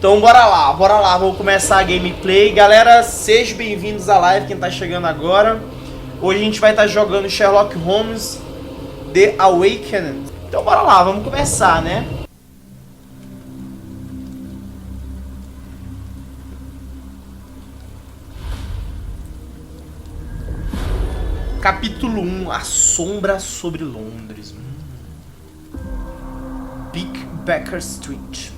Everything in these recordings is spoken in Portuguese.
Então bora lá, vamos começar a gameplay. Galera, sejam bem-vindos à live, quem tá chegando agora. Hoje a gente vai estar jogando Sherlock Holmes, 𝘂𝗬𝗏𝗏𝗏. Então bora lá, vamos começar, né? Capítulo 1, a sombra sobre Londres. 𝗵𝗵𝗏𝗏 Street.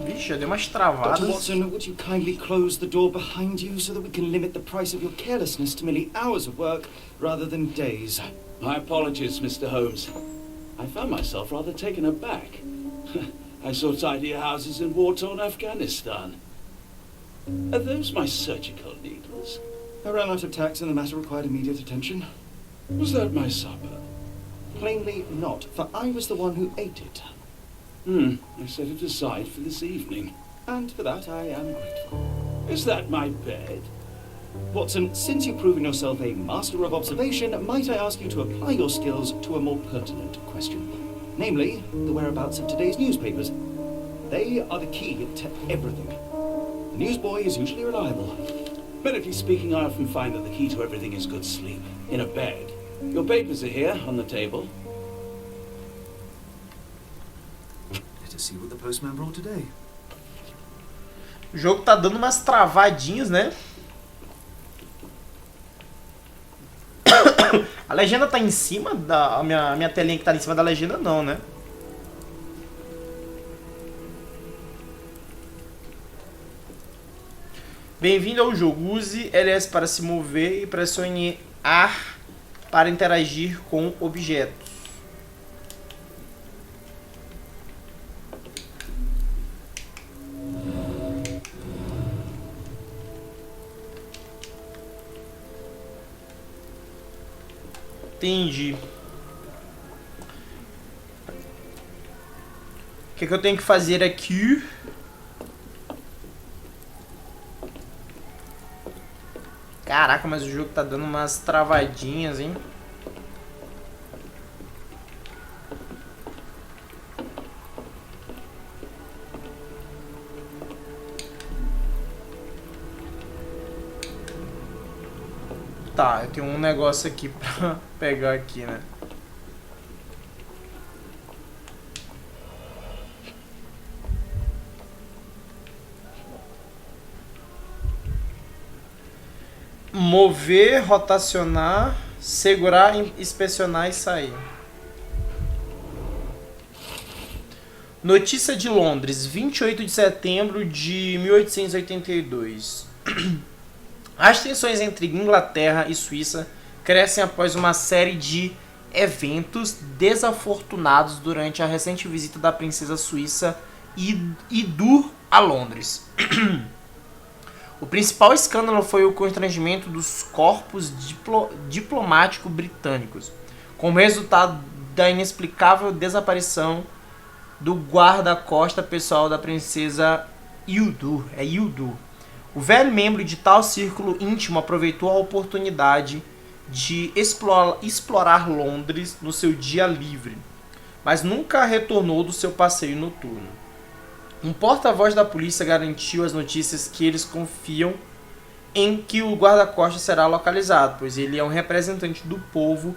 Vixe, deu umas travadas. Dr. Watson, would you kindly close the door behind you so that we can limit the price of your carelessness to merely hours of work rather than days? My apologies, Mr. Holmes. I found myself rather taken aback. I saw tidier houses in war-torn Afghanistan. Are those my surgical needles? I ran out of tacks and the matter required immediate attention. Was that my supper? Plainly not, for I was the one who ate it. I set it aside for this evening. And for that I am grateful. Is that my bed? Watson, since you've proven yourself a master of observation, might I ask you to apply your skills to a more pertinent question? Namely, the whereabouts of today's newspapers. They are the key to everything. The newsboy is usually reliable. Medically speaking, I often find that the key to everything is good sleep. In a bed. Your papers are here, on the table. Let us see what the postman brought today. O jogo tá dando umas travadinhas, né? A legenda tá em cima da... A minha telinha que tá em cima da legenda não, né? Bem-vindo ao jogo. Use LS para se mover e pressione A para interagir com objetos. Entendi. O que eu tenho que fazer aqui? Caraca, mas o jogo tá dando umas travadinhas, hein? Tá, eu tenho um negócio aqui pra pegar aqui, né? Mover, rotacionar, segurar, inspecionar e sair. Notícia de Londres, 28 de setembro de 1882. As tensões entre Inglaterra e Suíça crescem após uma série de eventos desafortunados durante a recente visita da princesa suíça 𝗀𝗀𝗏 a Londres. O principal escândalo foi o constrangimento dos corpos diplomáticos britânicos, como resultado da inexplicável desaparição do guarda-costa pessoal da princesa 𝗀𝗏𝗏. O velho membro de tal círculo íntimo aproveitou a oportunidade de explorar Londres no seu dia livre, mas nunca retornou do seu passeio noturno. Um porta-voz da polícia garantiu às notícias que eles confiam em que o guarda-costas será localizado, pois ele é um representante do povo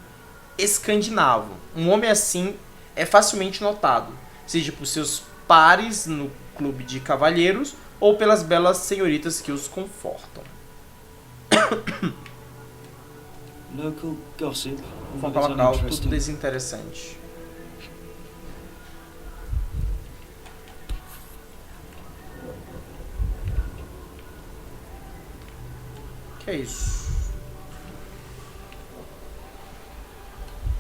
escandinavo. Um homem assim é facilmente notado, seja por seus pares no clube de cavalheiros ou pelas belas senhoritas que os confortam. Local gossip. Foca local, tudo desinteressante. Que é isso?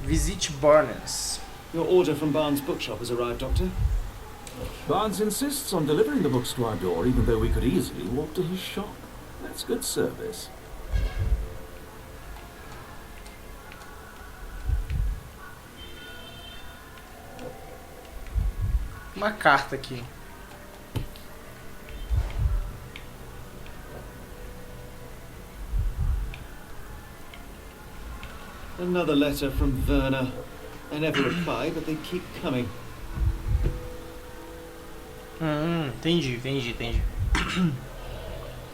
Visite Barnes. Your order from Barnes' bookshop has arrived, Doctor. Barnes insists on delivering the books to our door, even though we could easily walk to his shop. That's good service. uma carta aqui. Another letter from Werner. I never reply, but they keep coming. Entendi.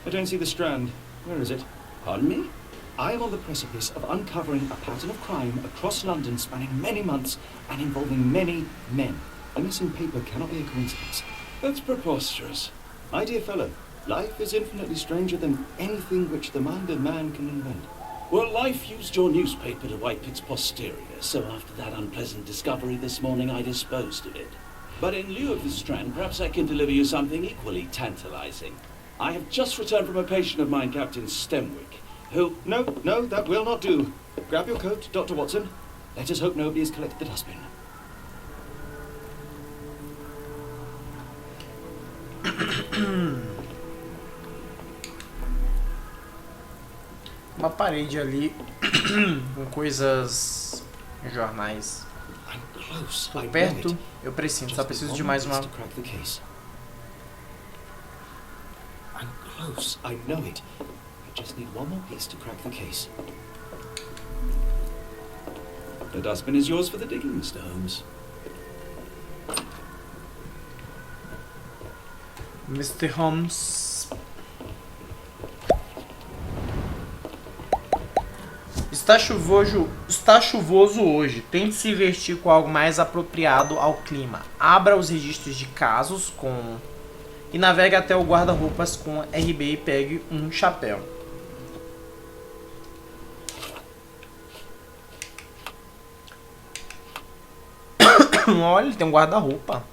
I don't see the Strand. Where is it? Pardon me? I am on the precipice of uncovering a pattern of crime across London spanning many months and involving many men. A missing paper cannot be a coincidence. That's preposterous. My dear fellow, life is infinitely stranger than anything which the mind of man can invent. Well, life used your newspaper to wipe its posterior, so after that unpleasant discovery this morning, I disposed of it. But in lieu of the Strand, perhaps I can deliver you something equally tantalizing. I have just returned from a patient of mine, Captain Stemwick, who... No, that will not do. Grab your coat, Dr. Watson. Let us hope nobody has collected the dustbin. Uma parede ali com coisas, jornais. Tô perto, eu preciso, só preciso de mais uma. I'm close, I know it. I just need one more piece to crack the case. The dustbin is yours for the digging, Mr. Holmes. Mr. Holmes. Está chuvoso hoje. Tente se vestir com algo mais apropriado ao clima. Abra os registros de casos e navegue até o guarda-roupas com RB e pegue um chapéu. Olha, ele tem um guarda-roupa.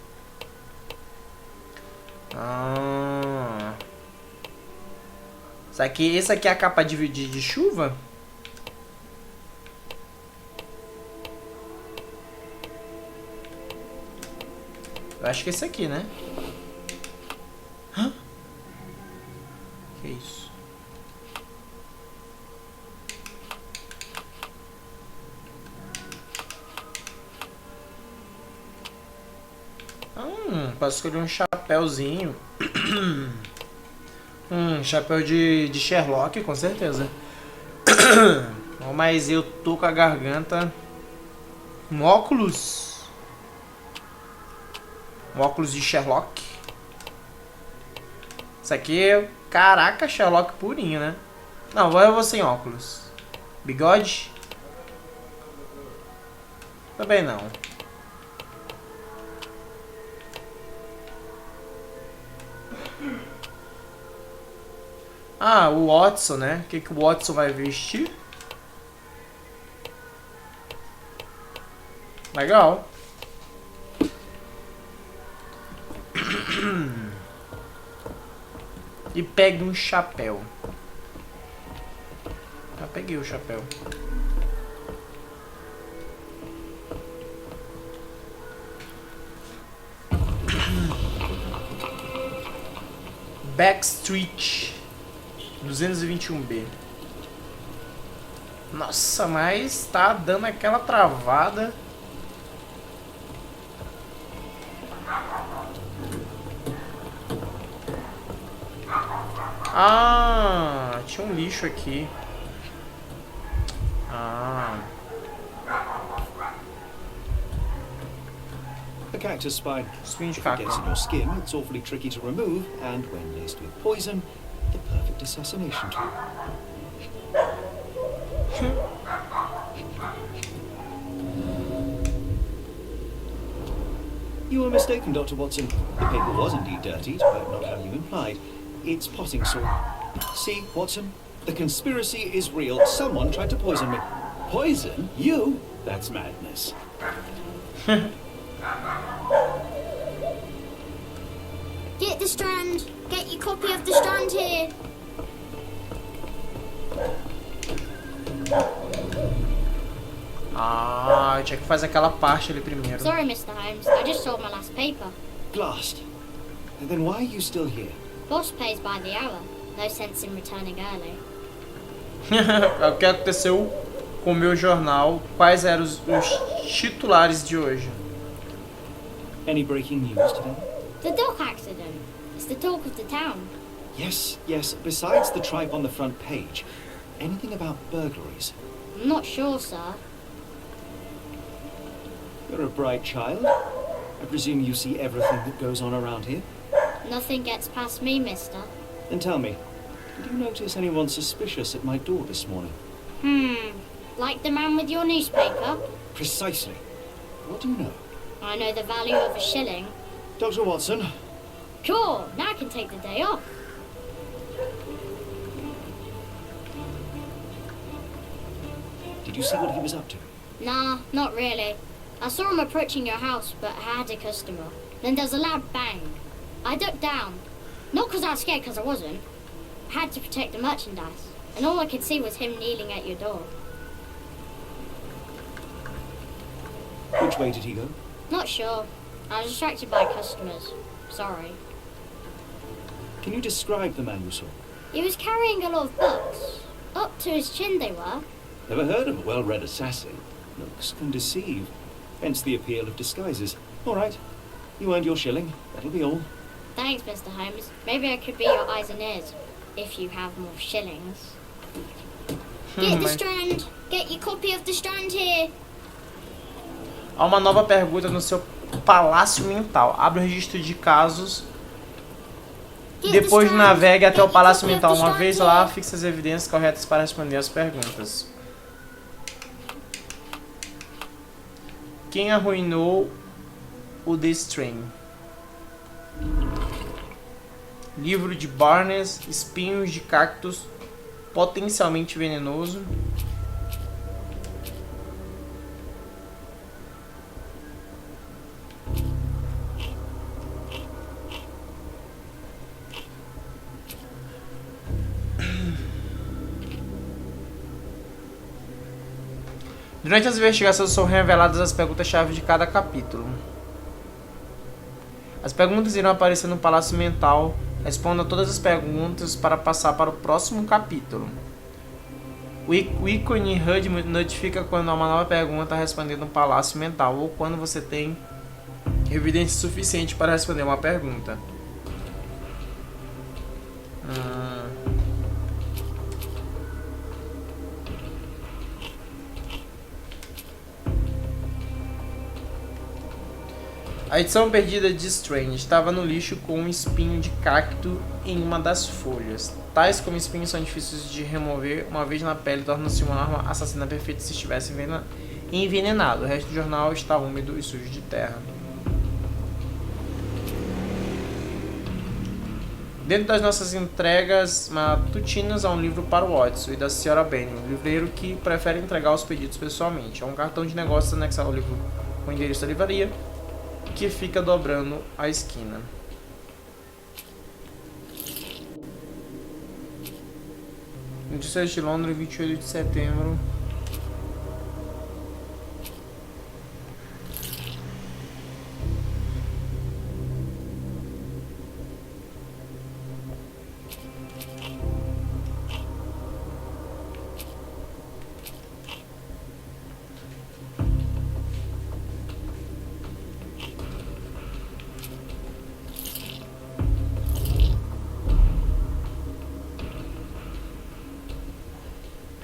Esse aqui é a capa de chuva? Eu acho que é esse aqui, né? Hã? Que isso? Posso escolher um chapéuzinho. Chapéu de Sherlock, com certeza. Mas eu tô com a garganta. Um óculos de Sherlock. Isso aqui é... Caraca, Sherlock purinho, né? Não, eu vou sem óculos. Bigode? Também não. O Watson, né? O que o Watson vai vestir? Legal. E pegue um chapéu. Já peguei o chapéu. Backstreet 221B. Nossa, mas tá dando aquela travada. Tinha um lixo aqui. The cactus spine. Espinho de If it caca. gets in your skin, it's awfully tricky to remove, and when laced with poison, the perfect assassination tool. You were mistaken, Dr. Watson. The paper was indeed dirtied, but not how you implied. It's potting soil. See, Watson? The conspiracy is real. Someone tried to poison me. Poison? You? That's madness. Get the Strand. Get your copy of the Strand here. Eu tinha que fazer aquela parte ali primeiro. Sorry, Mr. Holmes. I just sold my last paper. Blast. Then why are you still here? Boss pays by the hour. No sense in returning early. O que aconteceu com o meu jornal? Quais eram os titulares de hoje? Any breaking news today? The dock accident. It's the talk of the town. Yes, yes. Besides the tripe on the front page, anything about burglaries? I'm not sure, sir. You're a bright child. I presume you see everything that goes on around here? Nothing gets past me, mister. Then tell me, did you notice anyone suspicious at my door this morning? Like the man with your newspaper? Precisely. What do you know? I know the value of a shilling. Dr. Watson? Cool, now I can take the day off. Did you see what he was up to? Nah, not really. I saw him approaching your house, but I had a customer. Then there's a loud bang. I ducked down. Not because I was scared, because I wasn't. I had to protect the merchandise. And all I could see was him kneeling at your door. Which way did he go? Not sure. I was distracted by customers. Sorry. Can you describe the man you saw? He was carrying a lot of books. Up to his chin they were. Never heard of a well-read assassin. Looks can deceive. Hence the appeal of disguises. All right. You earned your shilling. That'll be all. Thanks, Mr. Holmes. Maybe I could be your eyes and ears. If you have more shillings. Get the Strand. Get your copy of the Strand here. Há uma nova pergunta no seu palácio mental. Abre o registro de casos. Depois navegue até o palácio mental. Uma vez lá, fixe as evidências corretas para responder as perguntas. Quem arruinou o The Strain? Livro de Barnes, espinhos de cactos, potencialmente venenoso. Durante as investigações são reveladas as perguntas-chave de cada capítulo. As perguntas irão aparecer no Palácio Mental. Responda todas as perguntas para passar para o próximo capítulo. O 𝗂𝗃𝗍𝗃 notifica quando há uma nova pergunta a responder no Palácio Mental ou quando você tem evidência suficiente para responder uma pergunta. A edição perdida de Strange estava no lixo com um espinho de cacto em uma das folhas. Tais como espinhos são difíceis de remover, uma vez na pele torna-se uma arma assassina perfeita se estivesse envenenado. O resto do jornal está úmido e sujo de terra. Dentro das nossas entregas matutinas há um livro para o Watson e da Sra. Benny, um livreiro que prefere entregar os pedidos pessoalmente. Há um cartão de negócios anexado ao livro com o endereço da livraria, que fica dobrando a esquina. Notícias de Londres, 28 de setembro.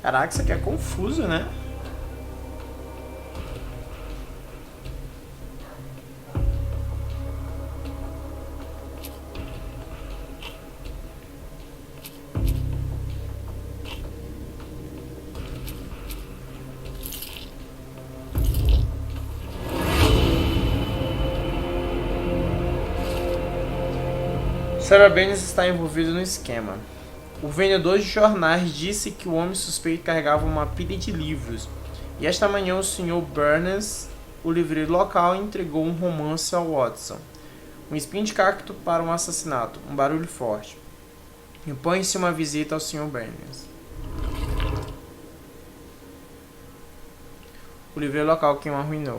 Caraca, isso aqui é confuso, né? Sra. Benny está envolvido no esquema. O vendedor de jornais disse que o homem suspeito carregava uma pilha de livros, e esta manhã o Sr. Barnes, o livreiro local, entregou um romance ao Watson. Um espinho de cacto para um assassinato, um barulho forte. Impõe-se uma visita ao Sr. Barnes. O livreiro local quem o arruinou.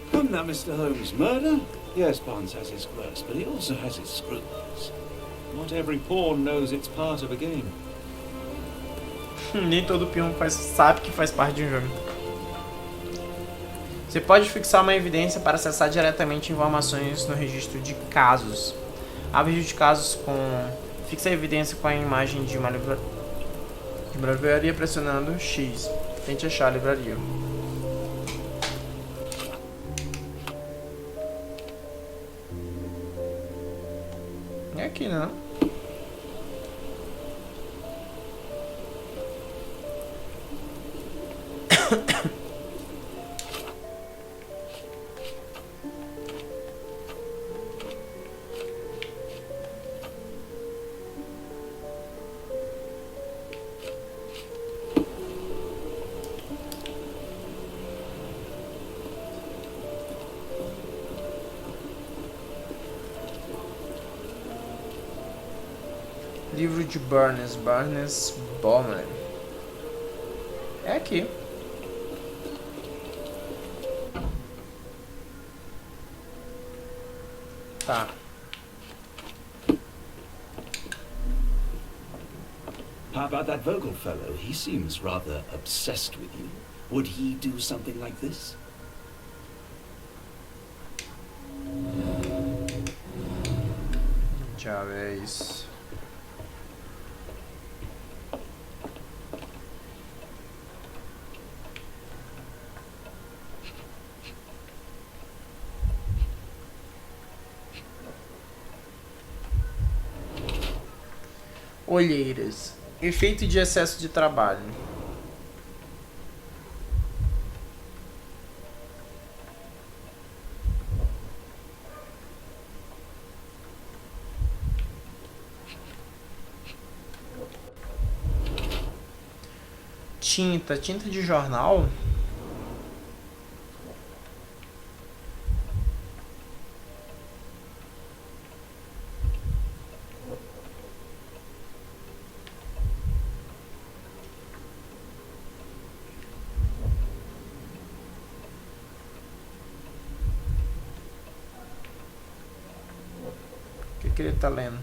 Come now, Mr. Holmes. Murder? Yes, Barnes has his quirks, but he also has his scruples. Not every pawn knows it's part of a game. Nem todo peão sabe que faz parte de um jogo. Você pode fixar uma evidência para acessar diretamente informações no registro de casos. Abre o registro de casos com... Fixa a evidência com a imagem de uma livraria pressionando X. Tente achar a livraria. É aqui, né? Livro de 𝗬𝗫𝗏𝗏. É aqui. Tá. How about that Vogel fellow? He seems rather obsessed with you. Would he do something like this? Já vez. Olheiras. Efeito de excesso de trabalho. Tinta de jornal. O que ele tá lendo?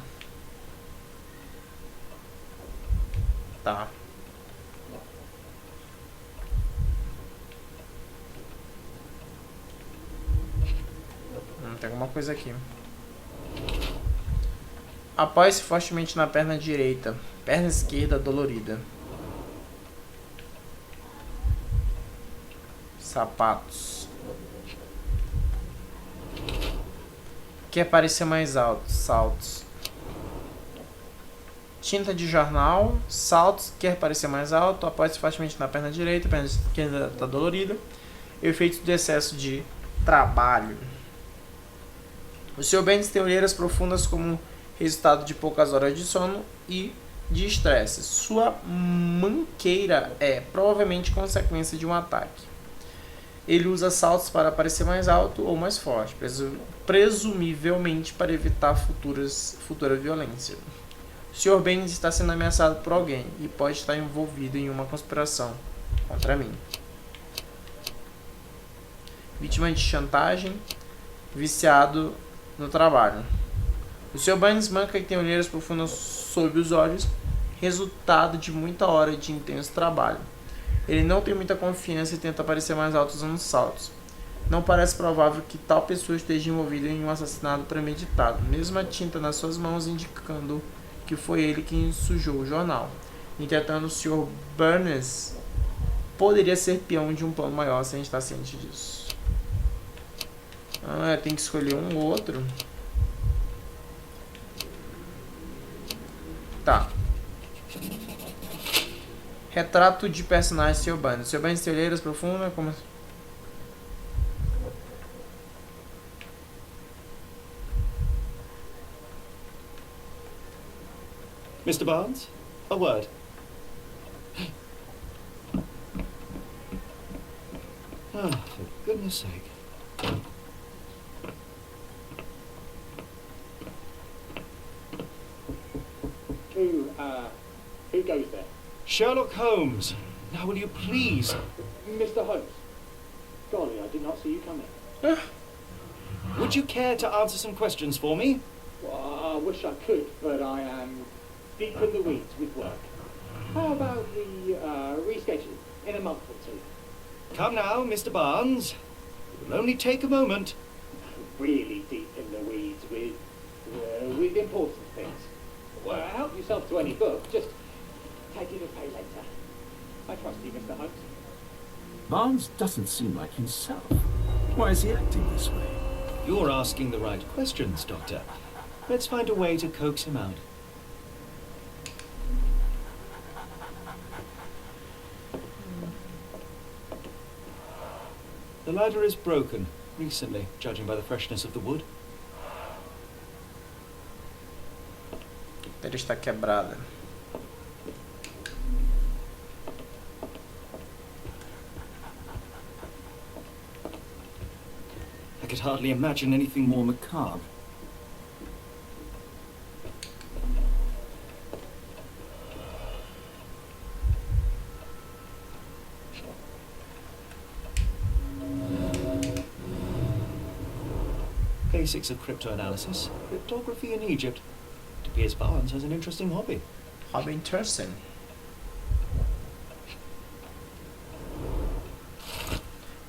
Tá. Tem alguma coisa aqui. Apoie-se fortemente na perna direita. Perna esquerda dolorida. Sapatos. Quer parecer mais alto. Saltos. Tinta de jornal. Saltos. Quer parecer mais alto. Apoie-se fortemente na perna direita. Perna esquerda está dolorida. Efeito de excesso de trabalho. O Sr. Benz tem olheiras profundas como resultado de poucas horas de sono e de estresse. Sua manqueira é provavelmente consequência de um ataque. Ele usa saltos para parecer mais alto ou mais forte, presumivelmente para evitar futura violência. O Sr. Benz está sendo ameaçado por alguém e pode estar envolvido em uma conspiração contra mim. Vítima de chantagem, viciado no trabalho. O Sr. Benz manca e tem olheiras profundas sob os olhos, resultado de muita hora de intenso trabalho. Ele não tem muita confiança e tenta parecer mais alto usando saltos. Não parece provável que tal pessoa esteja envolvida em um assassinato premeditado, mesmo a tinta nas suas mãos indicando que foi ele quem sujou o jornal. Entretanto, o Sr. Burns poderia ser peão de um plano maior sem estar ciente disso. Ah, tem que escolher um ou outro. Tá. Retrato de personagem Sr. Burns. Sr. Burns tem olheiras profundas como... Mr. Barnes, a word. Ah, for goodness sake. Who goes there? Sherlock Holmes. Now will you please? Mr. Holmes. Golly, I did not see you coming. Would you care to answer some questions for me? Well, I wish I could, but I am deep in the weeds with work. How about we reschedule in a month or two? Come now, Mr. Barnes. It will only take a moment. Really deep in the weeds with important things. Well, help yourself to any book. Just take it and pay later. I trust you, Mr. Holmes. Barnes doesn't seem like himself. Why is he acting this way? You're asking the right questions, Doctor. Let's find a way to coax him out. The ladder is broken, recently, judging by the freshness of the wood. Ela está quebrada. I could hardly imagine anything more macabre. Basics of cryptoanalysis, cryptography in Egypt. It appears Barnes has an interesting hobby. Hobby interesting.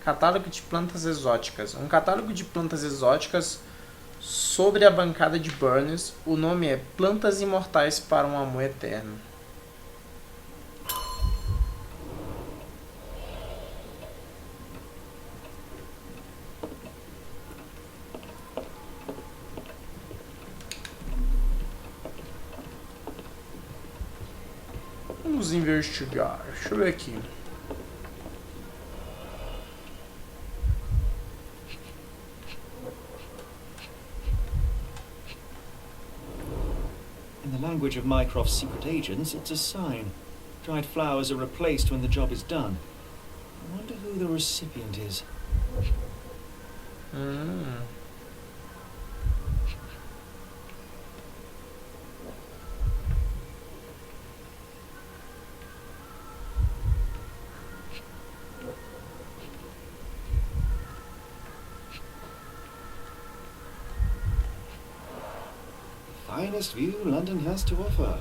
Catálogo de plantas exóticas. Um catálogo de plantas exóticas sobre a bancada de Burns. O nome é Plantas Imortais para um Amor Eterno. Vamos investigar. Deixa eu ver aqui. In the language of Mycroft's secret agents, it's a sign. Dried flowers are replaced when the job is done. I wonder who the recipient is. Finest view London has to offer.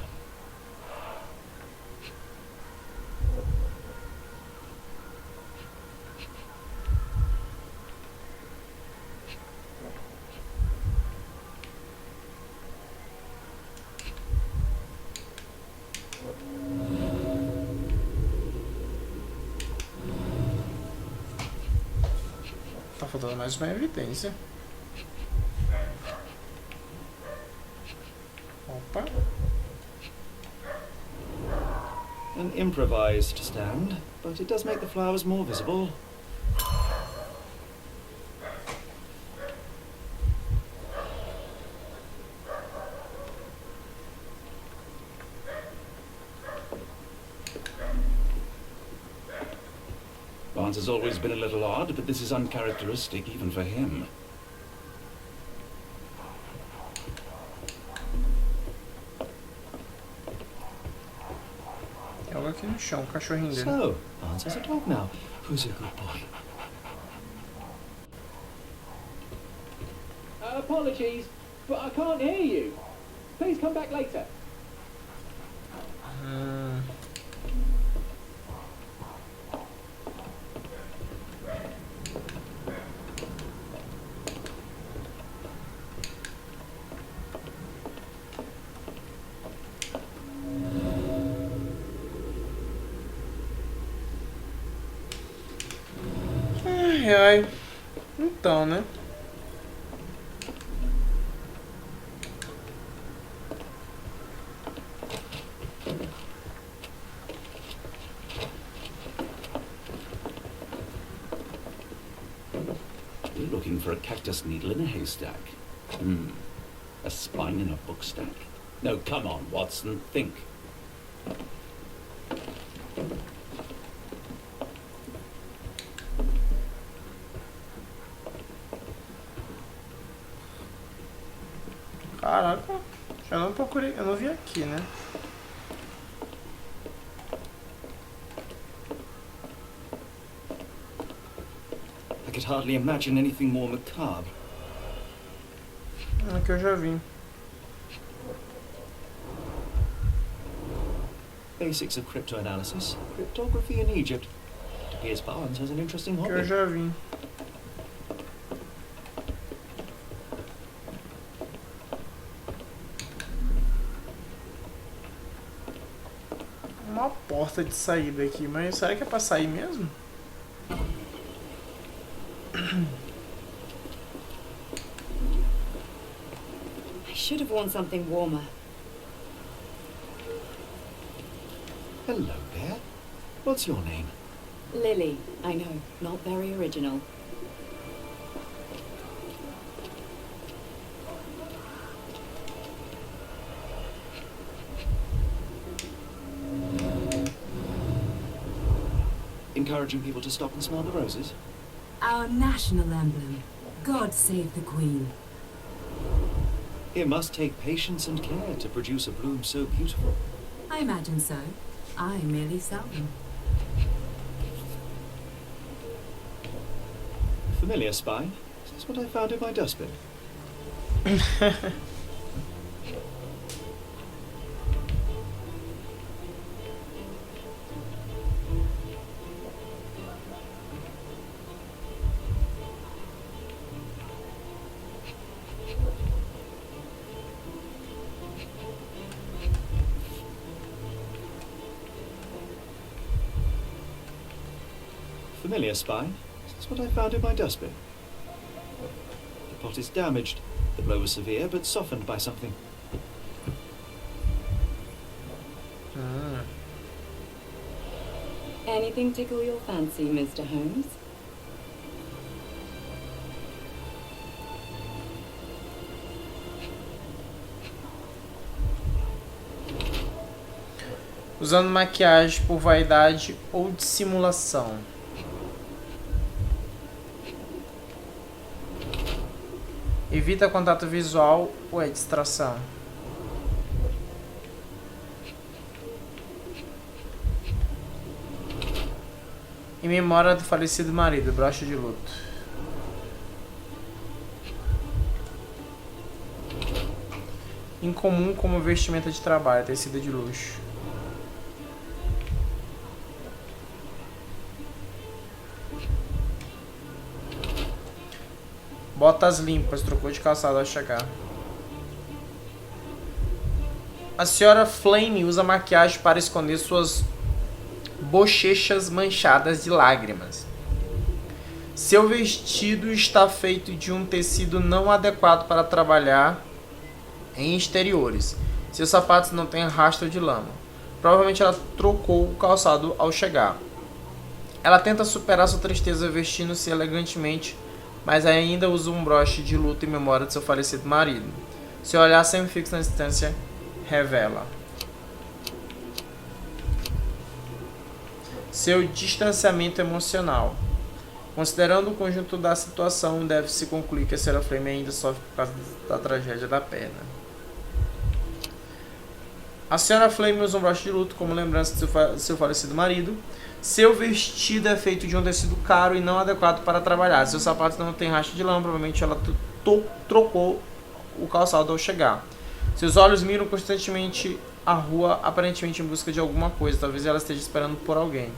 Tá faltando mais uma evidência. Opa. An improvised stand, but it does make the flowers more visible. Barnes has always been a little odd, but this is uncharacteristic even for him. Tem algo aqui no chão, o cachorrinho dele. So, Barnes has a dog now. Who's a good boy? Apologies, but I can't hear you. Please come back later. Ai, ai. Então, né? We're looking for a cactus needle in a haystack. A spine in a book stack. No, come on, Watson, think. Caraca, eu não procurei, eu não vi aqui, né? I could hardly imagine anything more macabre. Aqui eu já vi. basics of cryptanalysis, cryptography in Egypt. It appears Barnes has an interesting Que eu hobby. já vi. Uma porta de saída aqui, mas será que é pra sair mesmo? I should have worn something warmer. Hello there. What's your name? Lily, I know, not very original. Encouraging people to stop and smell the roses? Our national emblem. God save the Queen. It must take patience and care to produce a bloom so beautiful. I imagine so. I merely sell them. Familiar spine? Is this what I found in my dustbin? Familiar spine? Is this what I found in my dustbin? The pot is damaged. The blow was severe, but softened by something. Anything tickle your fancy, Mr. Holmes? Usando maquiagem por vaidade ou dissimulação. Evita contato visual ou é distração? Em memória do falecido marido, broche de luto. Incomum como vestimenta de trabalho, tecido de luxo. Botas limpas, trocou de calçado ao chegar. A senhora Flame usa maquiagem para esconder suas bochechas manchadas de lágrimas. Seu vestido está feito de um tecido não adequado para trabalhar em exteriores. Seus sapatos não têm rastro de lama. Provavelmente ela trocou o calçado ao chegar. Ela tenta superar sua tristeza vestindo-se elegantemente, mas ainda usa um broche de luto em memória de seu falecido marido. Seu olhar sempre fixo na distância revela seu distanciamento emocional. Considerando o conjunto da situação, deve-se concluir que a senhora Flame ainda sofre por causa da tragédia da perna. A senhora Flame usa um broche de luto como lembrança de seu falecido marido. Seu vestido é feito de um tecido caro e não adequado para trabalhar. Seus sapatos não têm rastro de lama, provavelmente ela trocou o calçado ao chegar. Seus olhos miram constantemente a rua, aparentemente em busca de alguma coisa. Talvez ela esteja esperando por alguém.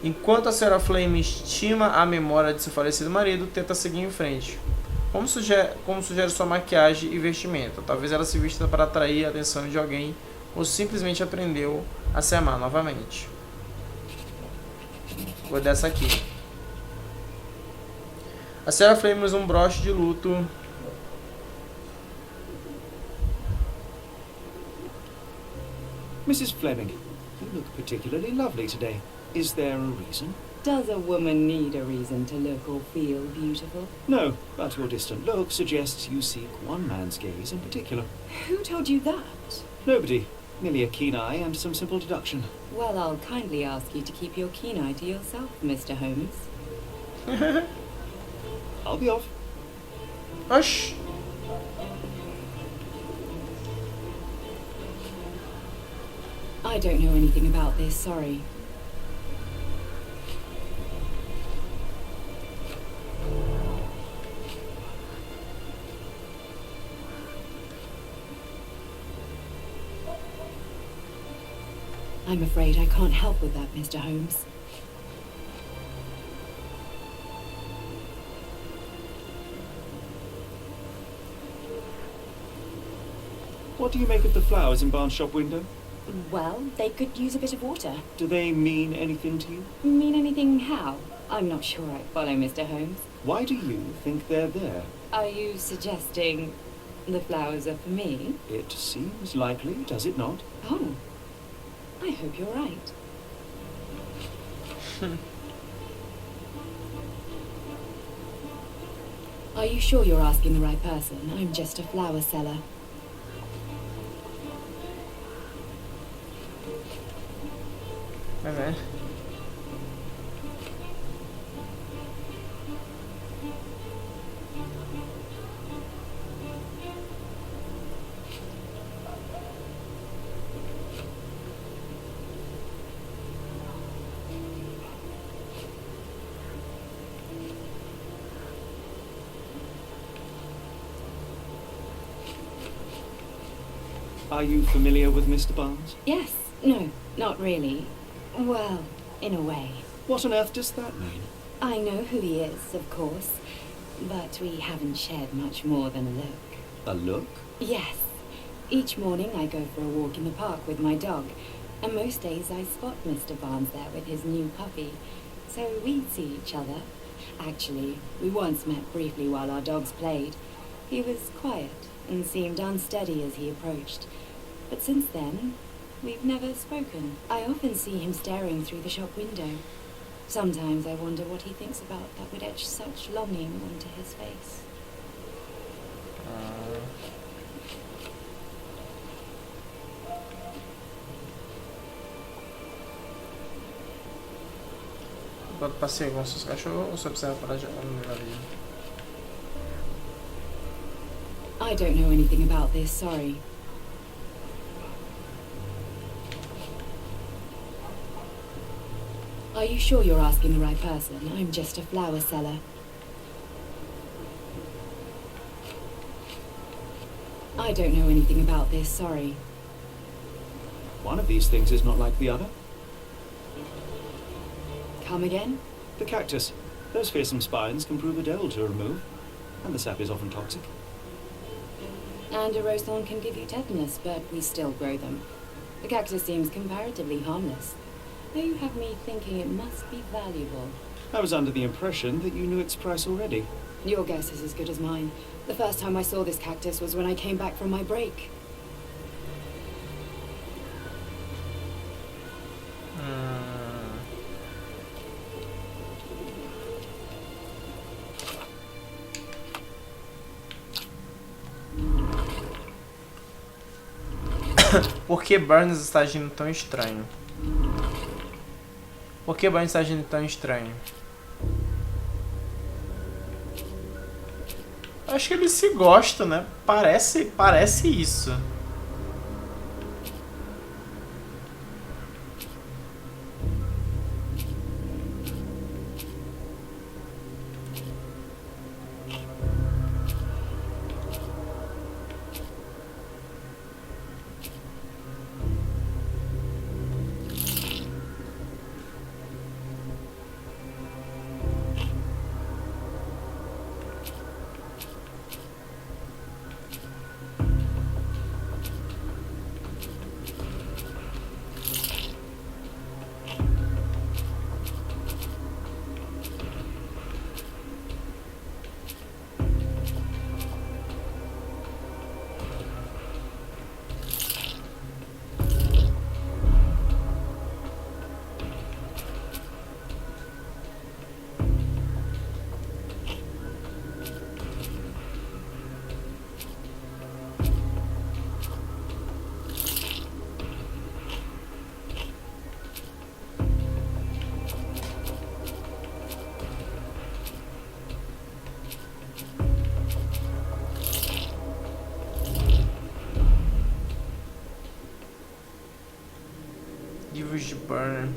Enquanto a senhora Flame estima a memória de seu falecido marido, tenta seguir em frente. Como sugere sua maquiagem e vestimenta? Talvez ela se vista para atrair a atenção de alguém ou simplesmente aprendeu a se amar novamente. Vou dessa aqui. A senhora Flame usa um broche de luto. Mrs. Fleming, you look particularly lovely today. Is there a reason? Does a woman need a reason to look or feel beautiful? No, but your distant look suggests you seek one man's gaze in particular. Who told you that? Nobody. Merely a keen eye and some simple deduction. Well, I'll kindly ask you to keep your keen eye to yourself, Mr. Holmes. I'll be off. Oxi. I don't know anything about this, sorry. I'm afraid I can't help with that, Mr. Holmes. What do you make of the flowers in Barnes' shop window? Well, they could use a bit of water. Do they mean anything to you? Mean anything how? I'm not sure I follow, Mr. Holmes. Why do you think they're there? Are you suggesting the flowers are for me? It seems likely, does it not? Oh, I hope you're right. Are you sure you're asking the right person? I'm just a flower seller. Vai ver. Are you familiar with Mr. Barnes? Yes. No, not really. Well, in a way. What on earth does that mean? I know who he is, of course, but we haven't shared much more than a look. A look? Yes. Each morning I go for a walk in the park with my dog, and most days I spot Mr. Barnes there with his new puppy, so we see each other. Actually, we once met briefly while our dogs played. He was quiet and seemed unsteady as he approached, but since then, we've never spoken. I often see him staring through the shop window. Sometimes I wonder what he thinks about that would etch such longing onto his face. Pode passear com seus cachorros ou só observa para jogar no navio? I don't know anything about this, sorry. Are you sure you're asking the right person? I'm just a flower seller. I don't know anything about this, sorry. One of these things is not like the other. Come again? The cactus. Those fearsome spines can prove a devil to remove, and the sap is often toxic. And a rose thorn can give you tetanus, but we still grow them. The cactus seems comparatively harmless. Though you have me thinking it must be valuable. I was under the impression that you knew its price already. Your guess is as good as mine. The first time I saw this cactus was when I came back from my break. Por que Burns está agindo tão estranho? Por que Burns está agindo tão estranho? Acho que eles se gostam, né? Parece isso. Livros de Burner.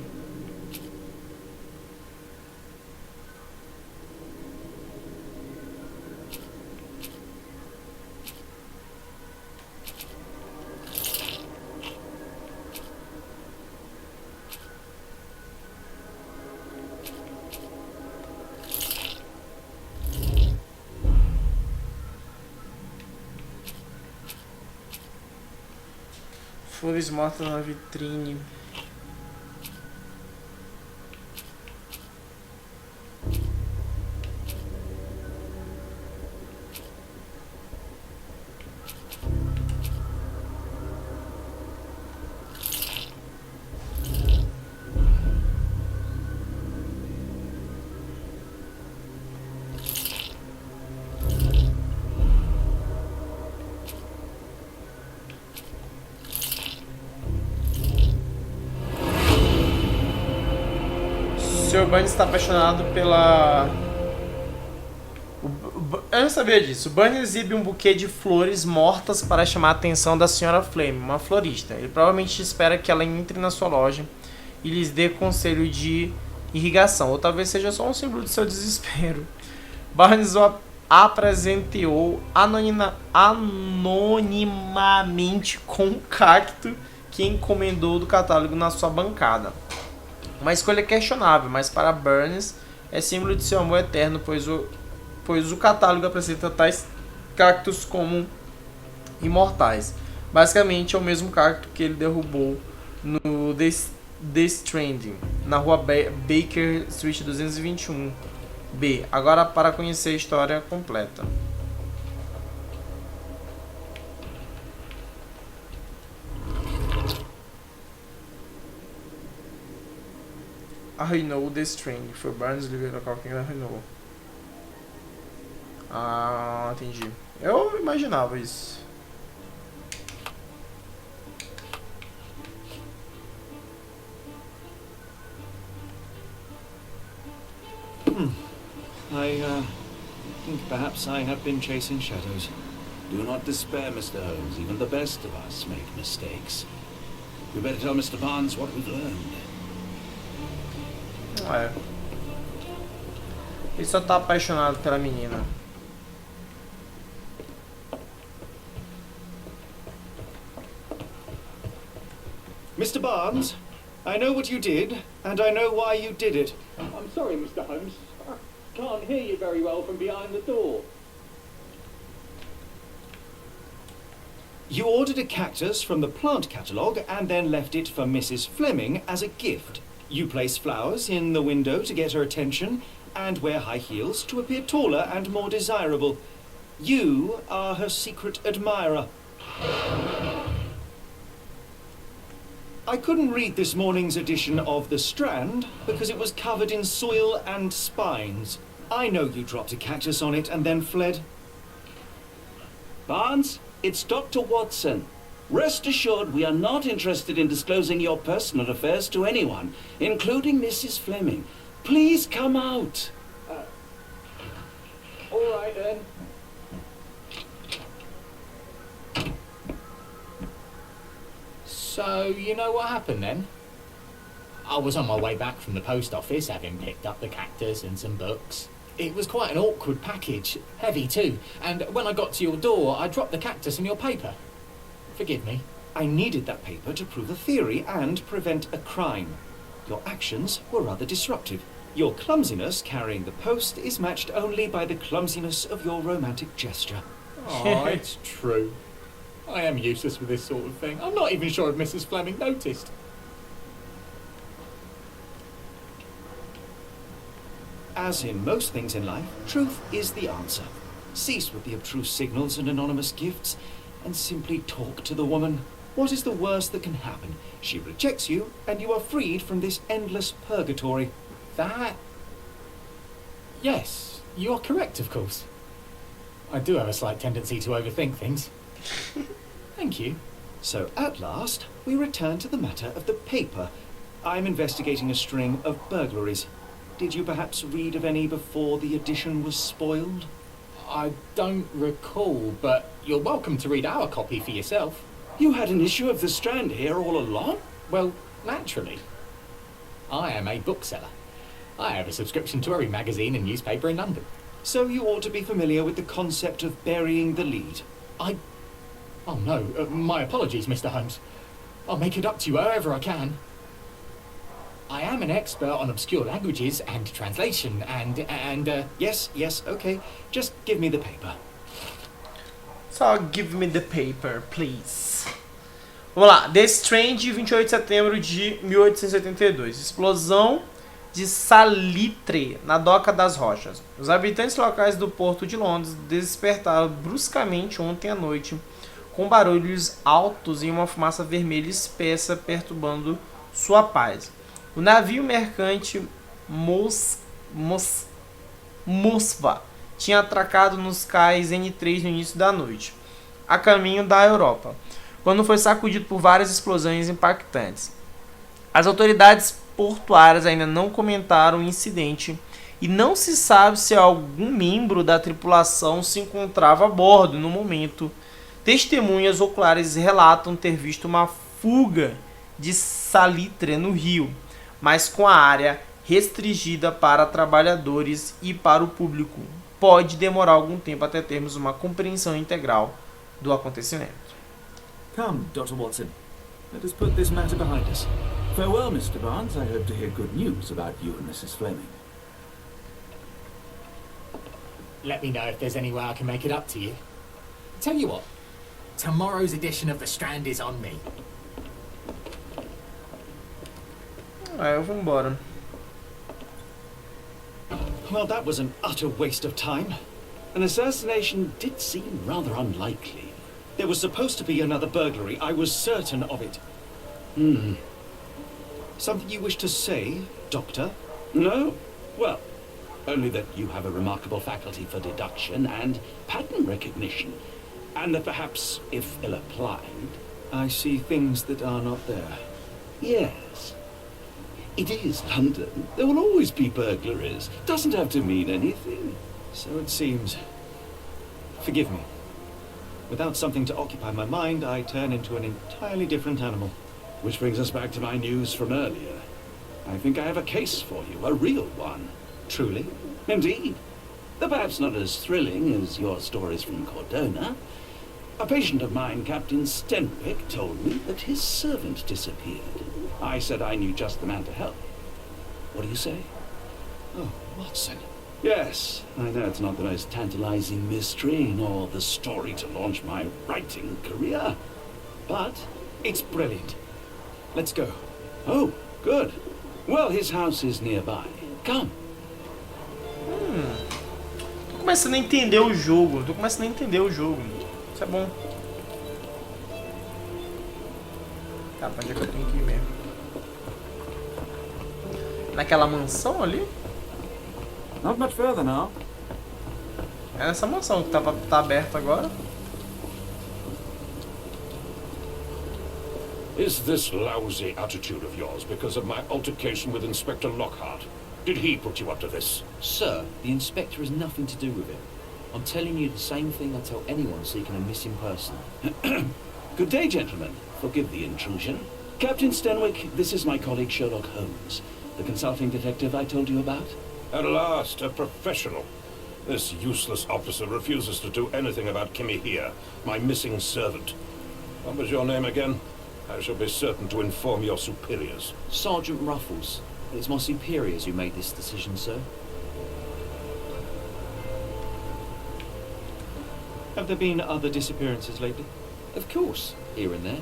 Flores mortas na vitrine. O Sr. Bunny está apaixonado pela... Eu não sabia disso. O Bunny exibe um buquê de flores mortas para chamar a atenção da Sra. Flame, uma florista. Ele provavelmente espera que ela entre na sua loja e lhes dê conselho de irrigação. Ou talvez seja só um símbolo de seu desespero. Barnes o apresenteou anonimamente com um cacto que encomendou do catálogo na sua bancada. Uma escolha questionável, mas para Burns é símbolo de seu amor eterno, pois o catálogo apresenta tais cactos como imortais. Basicamente é o mesmo cacto que ele derrubou no The Stranding, na rua Baker Street 221B. Agora para conhecer a história completa. Arruinou The Stranding. Foi o Barnes Oliveira local quem arruinou. Ah, entendi. Eu imaginava isso. I think perhaps I have been chasing shadows. Do not despair, Mr. Holmes. Even the best of us make mistakes. We better tell Mr. Barnes what we've learned. É. Ele só tá apaixonado pela menina. Mr. Barnes, I know what you did, and I know why you did it. I'm sorry, Mr. Holmes. I can't hear you very well from behind the door. You ordered a cactus from the plant catalogue and then left it for Mrs. Fleming as a gift. You place flowers in the window to get her attention and wear high heels to appear taller and more desirable. You are her secret admirer. I couldn't read this morning's edition of The Strand because it was covered in soil and spines. I know you dropped a cactus on it and then fled. Barnes, it's Dr. Watson. Rest assured we are not interested in disclosing your personal affairs to anyone, including Mrs. Fleming. Please come out. All right, then. So, you know what happened then? I was on my way back from the post office, having picked up the cactus and some books. It was quite an awkward package, heavy too, and when I got to your door, I dropped the cactus in your paper. Forgive me. I needed that paper to prove a theory and prevent a crime. Your actions were rather disruptive. Your clumsiness carrying the post is matched only by the clumsiness of your romantic gesture. Oh, it's true. I am useless with this sort of thing. I'm not even sure if Mrs. Fleming noticed. As in most things in life, truth is the answer. Cease with the abstruse signals and anonymous gifts, and simply talk to the woman. What is the worst that can happen? She rejects you, and you are freed from this endless purgatory. That... Yes, you are correct, of course. I do have a slight tendency to overthink things. Thank you. So, at last, we return to the matter of the paper. I'm investigating a string of burglaries. Did you perhaps read of any before the edition was spoiled? I don't recall, but you're welcome to read our copy for yourself. You had an issue of The Strand here all along? Well, naturally. I am a bookseller. I have a subscription to every magazine and newspaper in London. So you ought to be familiar with the concept of burying the lead. Oh no, my apologies, Mr. Holmes. I'll make it up to you however I can. I am an expert on obscure languages and translation and Yes, okay. Just give me the paper. So give me the paper, please. Vamos lá. The Strange, 28 de setembro de 1882. Explosão de salitre na Doca das Rochas. Os habitantes locais do porto de Londres despertaram bruscamente ontem à noite com barulhos altos e uma fumaça vermelha espessa perturbando sua paz. O navio mercante 𝗏𝗡 tinha atracado nos cais N3 no início da noite, a caminho da Europa, quando foi sacudido por várias explosões impactantes. As autoridades portuárias ainda não comentaram o incidente e não se sabe se algum membro da tripulação se encontrava a bordo no momento. Testemunhas oculares relatam ter visto uma fuga de salitre no rio, mas com a área restringida para trabalhadores e para o público. Pode demorar algum tempo até termos uma compreensão integral do acontecimento. Come, Dr. Watson. Let us put this matter behind us. Farewell, Mr. Barnes. I hope to hear good news about you and Mrs. Fleming. Let me know if there's any way I can make it up to you. Tell you what, tomorrow's edition of The Strand is on me. Eu vou embora. Well, that was an utter waste of time. An assassination did seem rather unlikely. There was supposed to be another burglary. I was certain of it. Something you wish to say, Doctor? No? Well, only that you have a remarkable faculty for deduction and pattern recognition, and that perhaps, if ill-applied... I see things that are not there. Yes. It is London. There will always be burglaries. Doesn't have to mean anything. So it seems. Forgive me. Without something to occupy my mind, I turn into an entirely different animal. Which brings us back to my news from earlier. I think I have a case for you, a real one. Truly? Indeed. Though perhaps not as thrilling as your stories from Cordona. A patient of mine, Captain Stenwick, told me that his servant disappeared. I said I knew just the man to help. What do you say? Oh, Watson. Yes, I know it's not the most tantalizing mystery, nor the story to launch my writing career. But it's brilliant. Let's go. Oh, good. Well, his house is nearby. Come. Tô começando a entender o jogo. Isso é bom. Tá, pra onde é que eu tenho que ir mesmo? Naquela mansão ali? Not much further now. É nessa mansão que tá aberta agora. Is this lousy attitude of yours because of my altercation with Inspector Lockhart? Did he put you up to this? Sir, the inspector has nothing to do with it. I'm telling you the same thing I tell anyone seeking a missing person. Good day, gentlemen. Forgive the intrusion. Captain Stenwick, this is my colleague Sherlock Holmes, the consulting detective I told you about. At last, a professional. This useless officer refuses to do anything about 𝗬𝗍𝗃, my missing servant. What was your name again? I shall be certain to inform your superiors. Sergeant Ruffles. It's my superiors who made this decision, sir. Have there been other disappearances lately? Of course, here and there.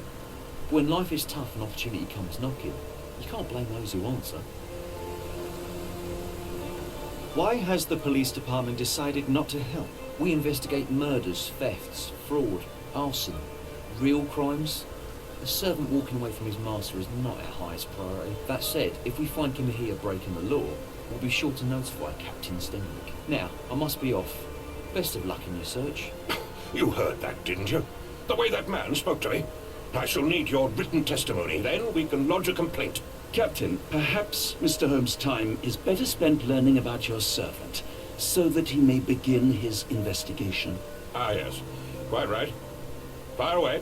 When life is tough and opportunity comes knocking, you can't blame those who answer. Why has the police department decided not to help? We investigate murders, thefts, fraud, arson, real crimes. A servant walking away from his master is not our highest priority. That said, if we find 𝗬𝗍𝗃 breaking the law, we'll be sure to notify Captain Stenwick. Now, I must be off. Best of luck in your search. You heard that, didn't you? The way that man spoke to me. I shall need your written testimony. Then we can lodge a complaint. Captain, perhaps Mr. Holmes' time is better spent learning about your servant, so that he may begin his investigation. Ah, yes. Quite right. Fire away.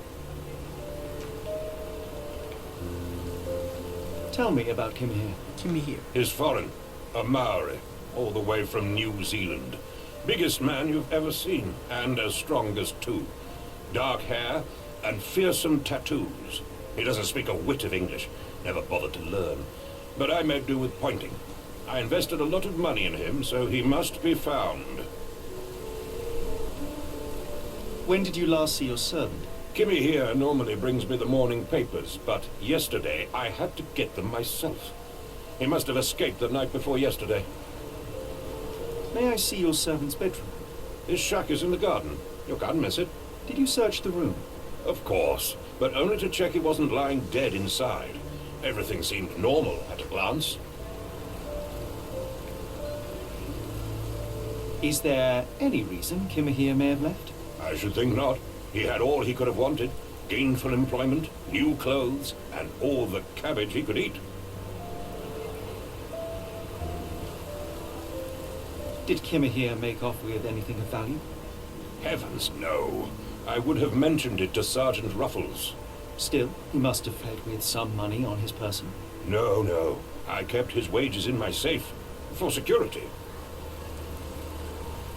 Tell me about 𝗬𝗍𝗃. He's foreign. A Maori. All the way from New Zealand. Biggest man you've ever seen, and as strong as two. Dark hair and fearsome tattoos. He doesn't speak a whit of English. Never bothered to learn. But I made do with pointing. I invested a lot of money in him, so he must be found. When did you last see your servant? Kimmy here normally brings me the morning papers, but yesterday I had to get them myself. He must have escaped the night before yesterday. May I see your servant's bedroom? His shack is in the garden. You can't miss it. Did you search the room? Of course, but only to check he wasn't lying dead inside. Everything seemed normal at a glance. Is there any reason 𝗂𝗃𝗃 may have left? I should think not. He had all he could have wanted. Gainful employment, new clothes, and all the cabbage he could eat. Did 𝗂𝗃𝗃 make off with anything of value? Heavens, no. I would have mentioned it to Sergeant Ruffles. Still, he must have fled with some money on his person. No. I kept his wages in my safe. For security.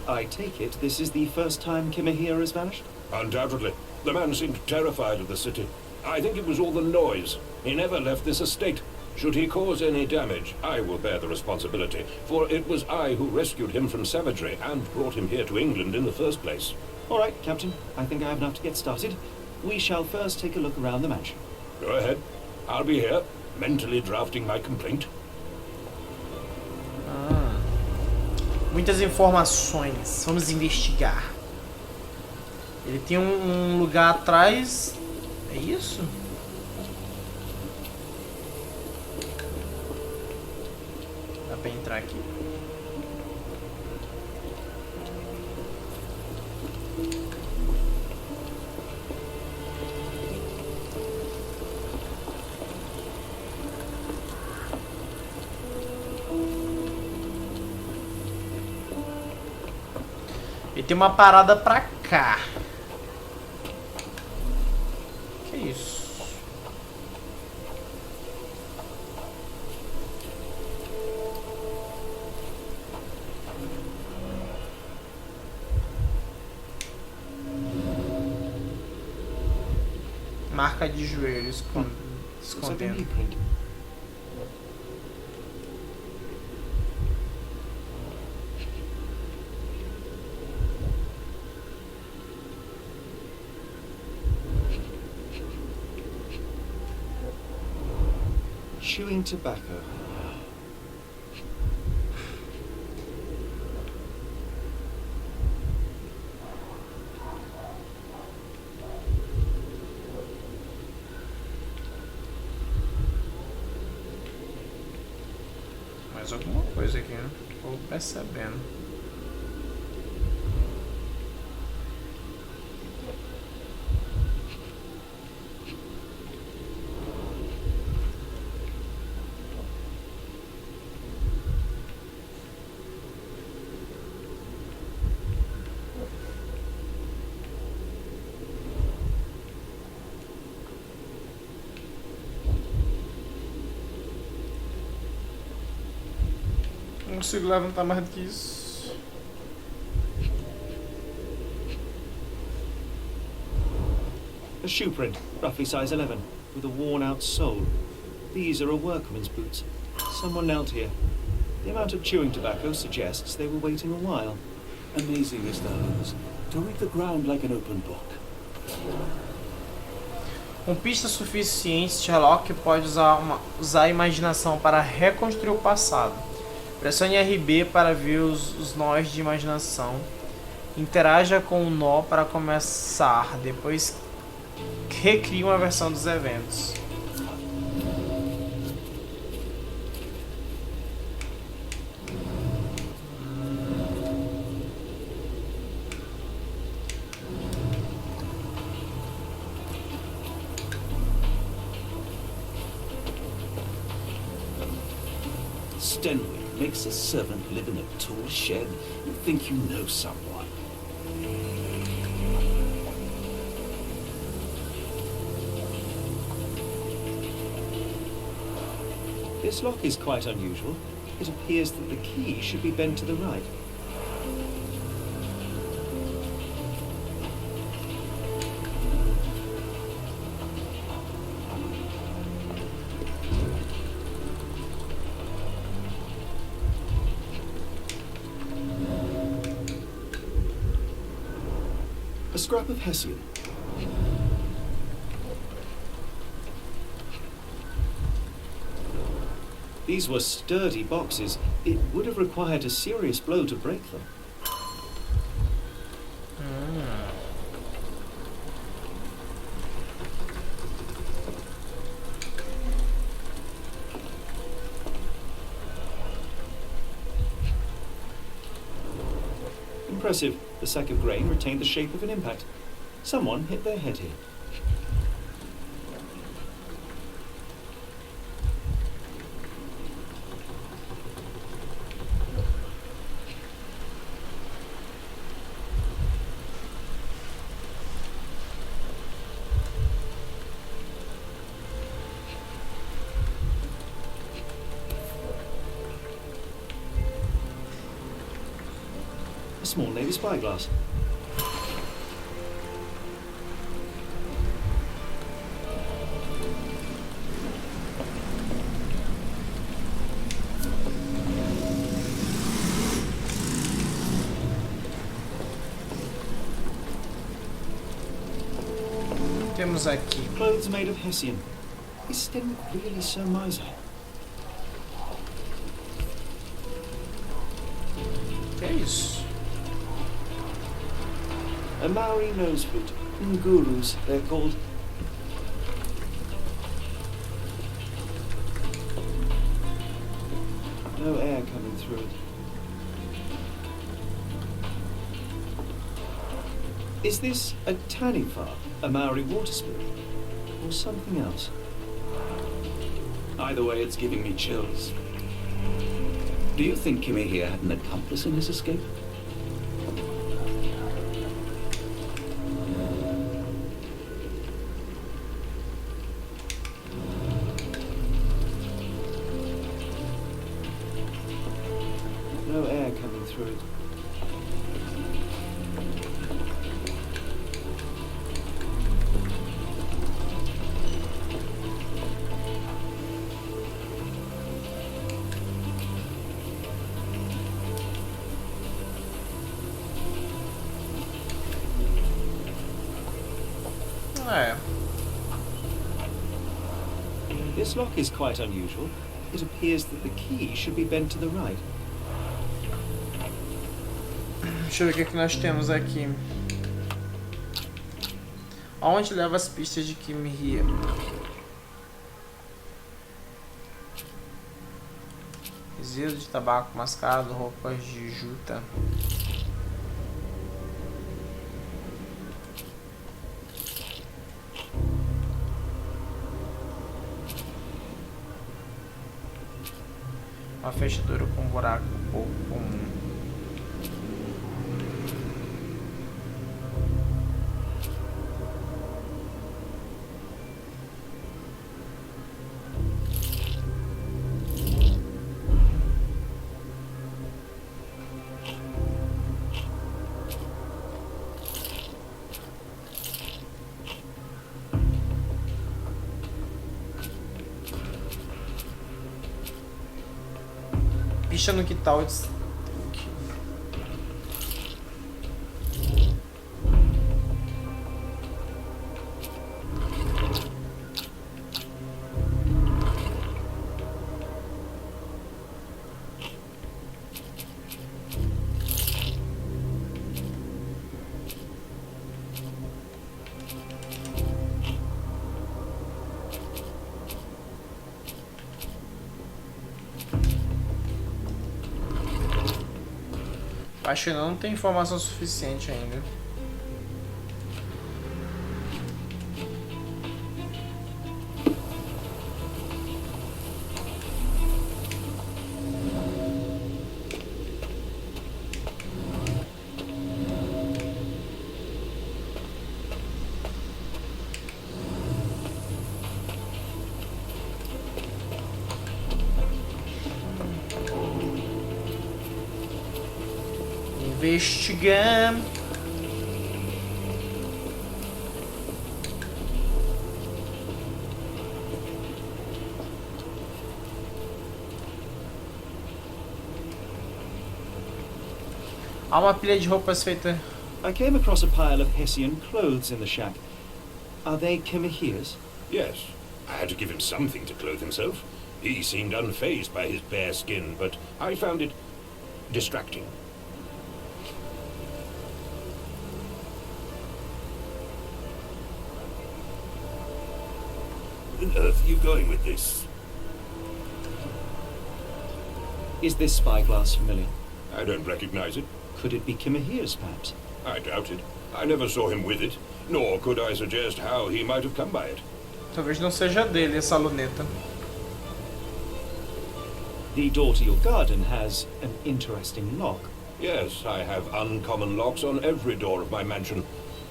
I take it this is the first time 𝗂𝗃𝗃 has vanished? Undoubtedly. The man seemed terrified of the city. I think it was all the noise. He never left this estate. Should he cause any damage, I will bear the responsibility, for it was I who rescued him from savagery and brought him here to England in the first place. All right, Captain. I think I have enough to get started. We shall first take a look around the mansion. Go ahead. I'll be here, mentally drafting my complaint. Muitas informações. Vamos investigar. Ele tem lugar atrás. É isso? Dá pra entrar aqui. E tem uma parada pra cá. Que isso? Marca de joelho escondendo. Chewing tobacco. Mais alguma coisa aqui, né? Tô percebendo. Não consigo levantar mais do que isso. A shoe print, roughly size 11, with a worn-out sole. These are a workman's boots. Someone knelt here. The amount of chewing tobacco suggests they were waiting a while. Amazing, Mr. Holmes. To read the ground like an open book. Com pistas suficientes, Sherlock pode usar a imaginação para reconstruir o passado. Pressione RB para ver os nós de imaginação. Interaja com o nó para começar, depois recrie uma versão dos eventos. Stenwick makes a servant live in a tall shed. You think you know someone. This lock is quite unusual. It appears that the key should be bent to the right. A scrap of hessian. These were sturdy boxes. It would have required a serious blow to break them. Impressive. The sack of grain retained the shape of an impact. Someone hit their head here. A small navy spyglass. Temos aqui Clothes made of Hessian. Is Sten really so miser? que é isso? A Maori nose flute. Ngurus, they're called. No air coming through it. Is this a 𝗬𝗏𝗏, a Maori water spirit, or something else? Either way, it's giving me chills. Do you think 𝗬𝗏𝗏 had an accomplice in his escape? No air coming through it. É. This lock is quite unusual. It appears that the key should be bent to the right. Deixa eu ver o que, é que nós temos aqui. Aonde leva as pistas de 𝗬𝗏𝗏? Resíduo de tabaco mascado, roupas de juta. Uma fechadura com buraco pouco comum. Picha no 𝗀𝗏𝗃𝗀𝗃. Acho que não tem informação suficiente ainda. Investigar. Há uma pilha de roupas feita. I came across a pile of Hessian clothes in the shack. Are they 𝗬𝗏𝗏𝗏's? Yes. I had to give him something to clothe himself. He seemed unfazed by his bare skin, but I found it distracting. On earth are you going with this? Is this spyglass familiar? I don't recognize it. Could it be 𝘂𝗍𝗃𝗍's, perhaps? I doubt it. I never saw him with it, nor could I suggest how he might have come by it. Talvez não seja dele essa luneta. The door to your garden has an interesting lock. Yes, I have uncommon locks on every door of my mansion.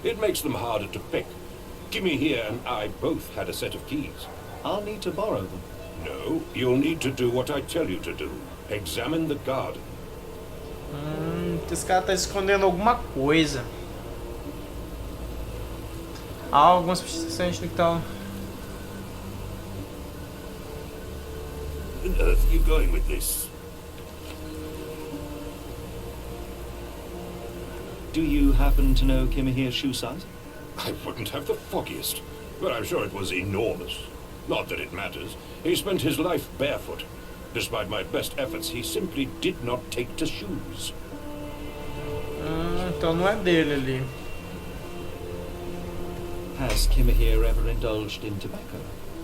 It makes them harder to pick. 𝘂𝗍𝗃 and I both had a set of keys. I'll need to borrow them. No, you'll need to do what I tell you to do. Examine the garden. Esse cara tá escondendo alguma coisa. Há algumas pistas no que tal. On earth are you going with this? Do you happen to know 𝘂𝗍𝗃's shoe size? I wouldn't have the foggiest, but I'm sure it was enormous. Not that it matters. He spent his life barefoot. Despite my best efforts, he simply did not take to shoes. Então não é dele ali. Has 𝘂𝗍𝗃 ever indulged in tobacco?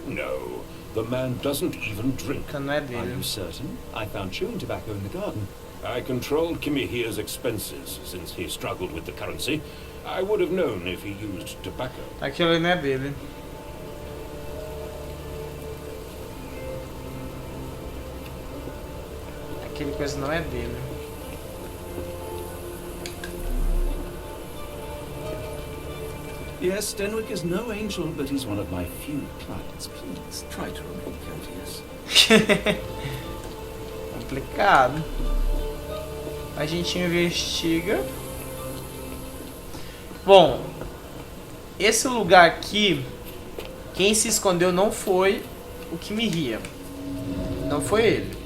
No, the man doesn't even drink. Então não é Are dele. you certain? I found chewing tobacco in the garden. I controlled 𝘂𝗍𝗃's expenses since he struggled with the currency. I would have known if he used tobacco. Aquilo ali não é dele. Aquele coisa não é dele. Yes, 𝘂𝗃 is no angel, but he's one of my few clients. Please, try to remain courteous. Complicado. A gente investiga. Bom, esse lugar aqui, quem se escondeu não foi o 𝘂𝗍𝗃. Não foi ele.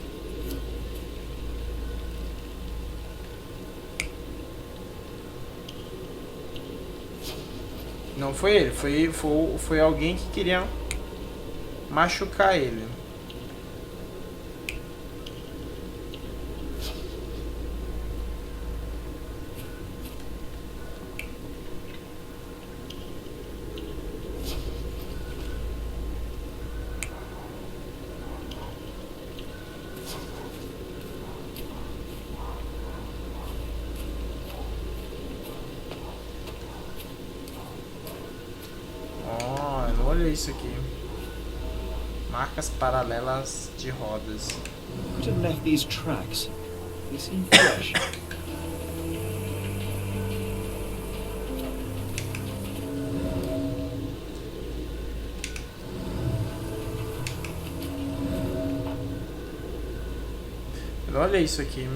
Não foi ele, foi alguém que queria machucar ele. Olha isso aqui. Marcas paralelas de rodas. Could have left these tracks. They seem fresh. Olha isso aqui.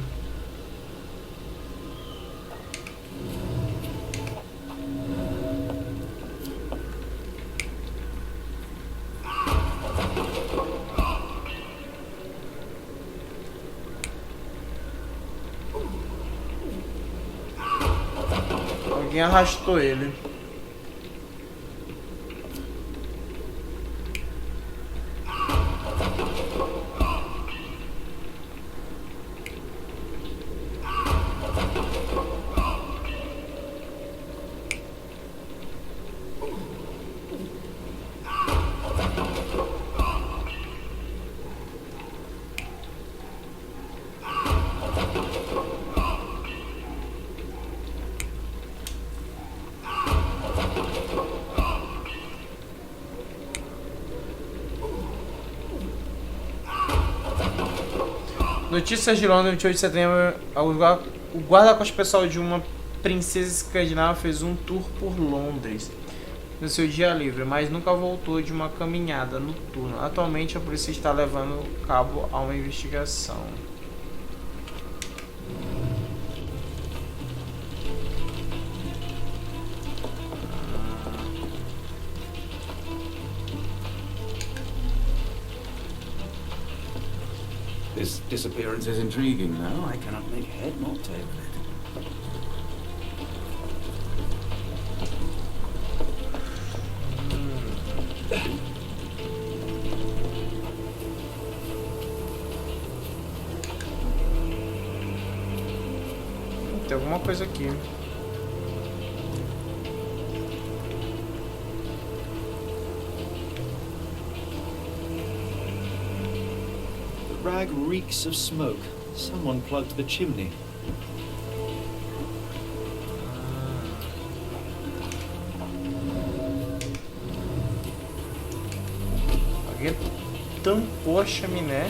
Alguém arrastou ele. Notícias de Londres, 28 de setembro. O guarda-costas pessoal de uma princesa escandinava fez um tour por Londres no seu dia livre, mas nunca voltou de uma caminhada noturna. Atualmente, a polícia está levando a cabo uma investigação. This disappearance is intriguing, though. I cannot make head nor tail of it. Tem alguma coisa aqui. The rag reeks of smoke. Someone plugged the chimney. Alguém tampou a chaminé.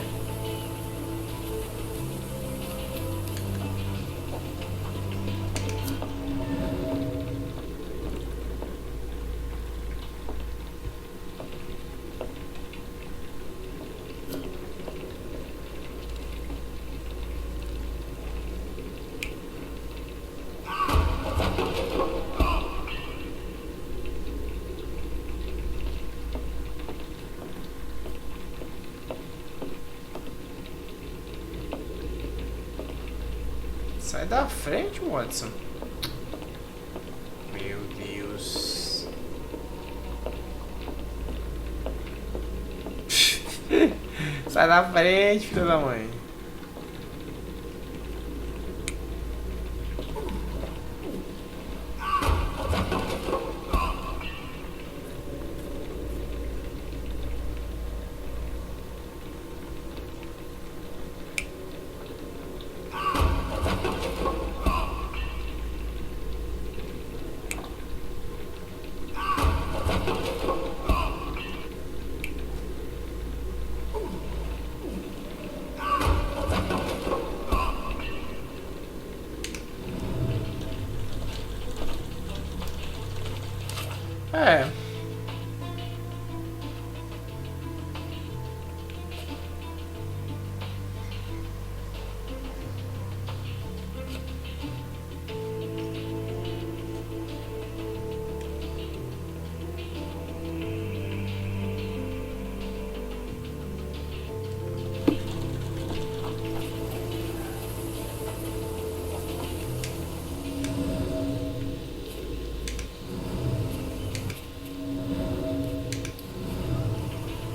Sai da frente, Watson. Meu Deus. Sai da frente, filho da mãe. É.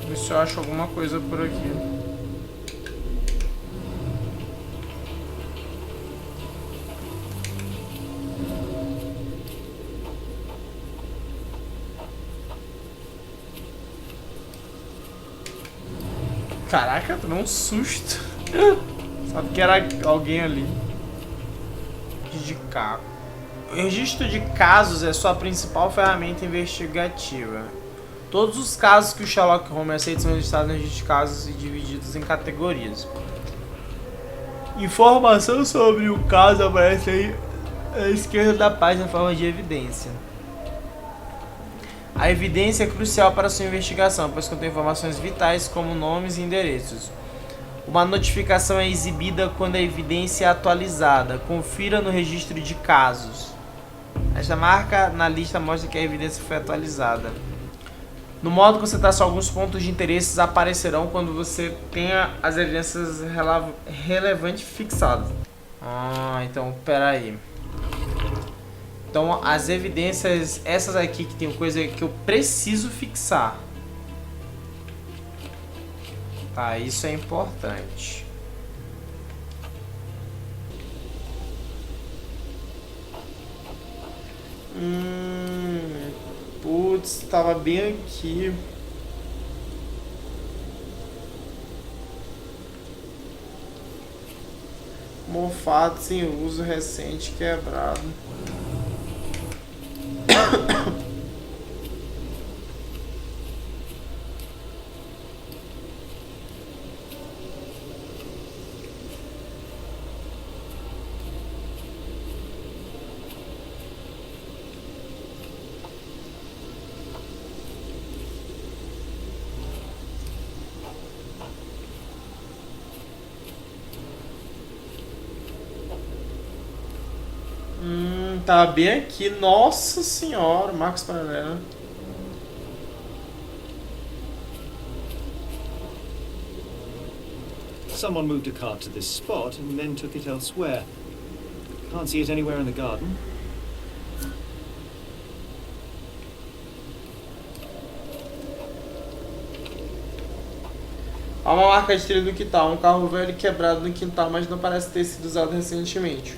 Ver se eu acho alguma coisa por aqui. Caraca, tomei um susto. Sabe que era alguém ali. De carro. O registro de casos é sua principal ferramenta investigativa. Todos os casos que o Sherlock Holmes aceita são registrados no registro de casos e divididos em categorias. Informação sobre o caso aparece aí à esquerda da página em forma de evidência. A evidência é crucial para sua investigação, pois contém informações vitais como nomes e endereços. Uma notificação é exibida quando a evidência é atualizada. Confira no registro de casos. Esta marca na lista mostra que a evidência foi atualizada. No modo concentração, alguns pontos de interesse aparecerão quando você tenha as evidências relevantes fixadas. Então, peraí. Então, as evidências, essas aqui que tem coisa que eu preciso fixar. Tá, isso é importante. Putz, tava bem aqui. Mofado sem uso recente quebrado. Tá bem aqui. Nossa senhora, Marcos Paralelo. Someone moved a cart to this spot and then took it elsewhere. Can't see it anywhere in the garden. Há uma marca de trilho no quintal, um carro velho quebrado no quintal, mas não parece ter sido usado recentemente.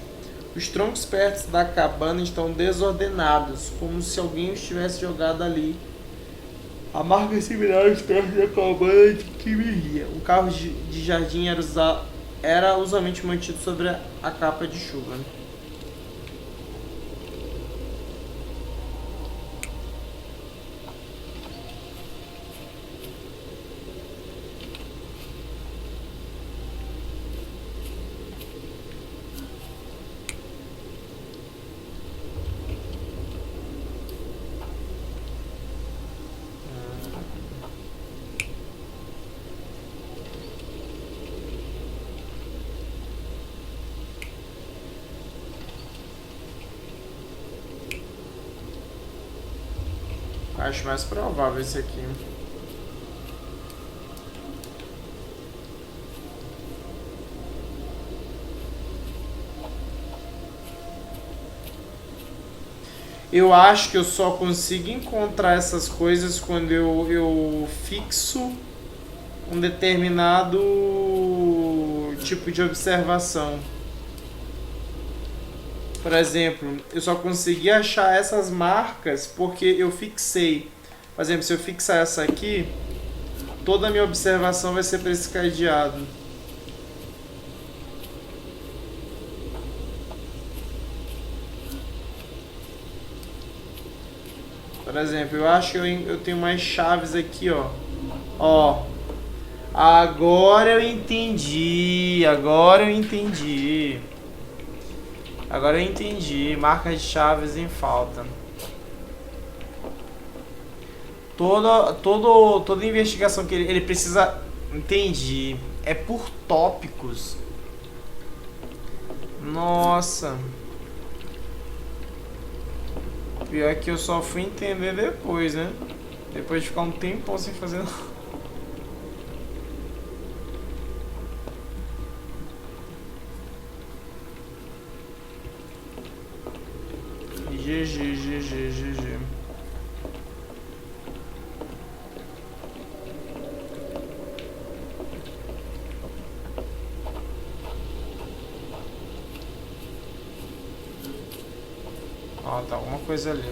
Os troncos perto da cabana estão desordenados, como se alguém os tivesse jogado ali. A marca similar aos troncos da cabana de 𝗀𝗵𝘃𝗶𝗯𝗏. Um carro de jardim era usualmente mantido sobre a capa de chuva. Acho mais provável esse aqui. Eu acho que eu só consigo encontrar essas coisas quando eu fixo um determinado tipo de observação. Por exemplo, eu só consegui achar essas marcas porque eu fixei. Por exemplo, se eu fixar essa aqui, toda a minha observação vai ser para esse cadeado. Por exemplo, eu acho que eu tenho mais chaves aqui, ó. Ó. Agora eu entendi. Agora eu entendi. Agora eu entendi. Marca de chaves em falta. Toda investigação que ele precisa... Entendi. É por tópicos. Nossa. Pior que eu só fui entender depois, né? Depois de ficar um tempão sem fazer nada. GG. Ó, tá alguma coisa ali.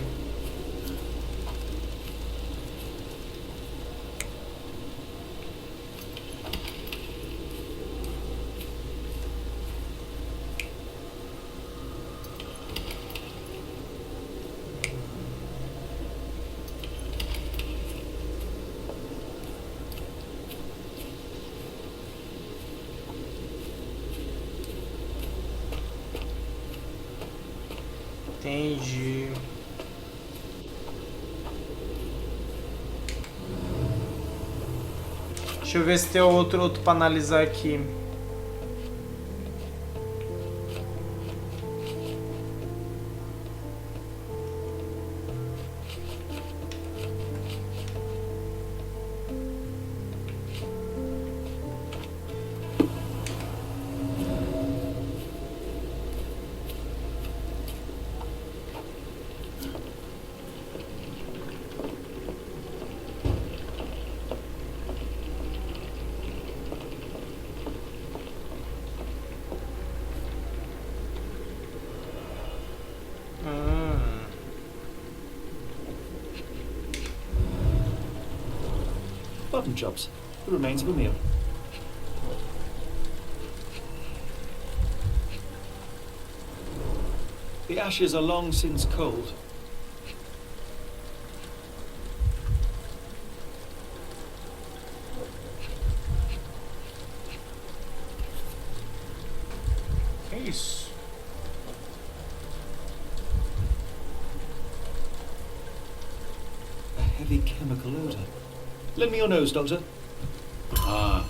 Entendi. Deixa eu ver se tem outro para analisar aqui. Bottom chops, the remains of a meal. The ashes are long since cold. Que isso? A heavy chemical odor. Lend me your nose, Doctor. Ah,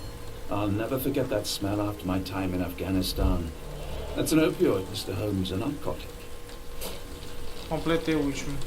I'll never forget that smell after my time in Afghanistan. That's an opioid, Mr. Holmes, a narcotic. Completei o último.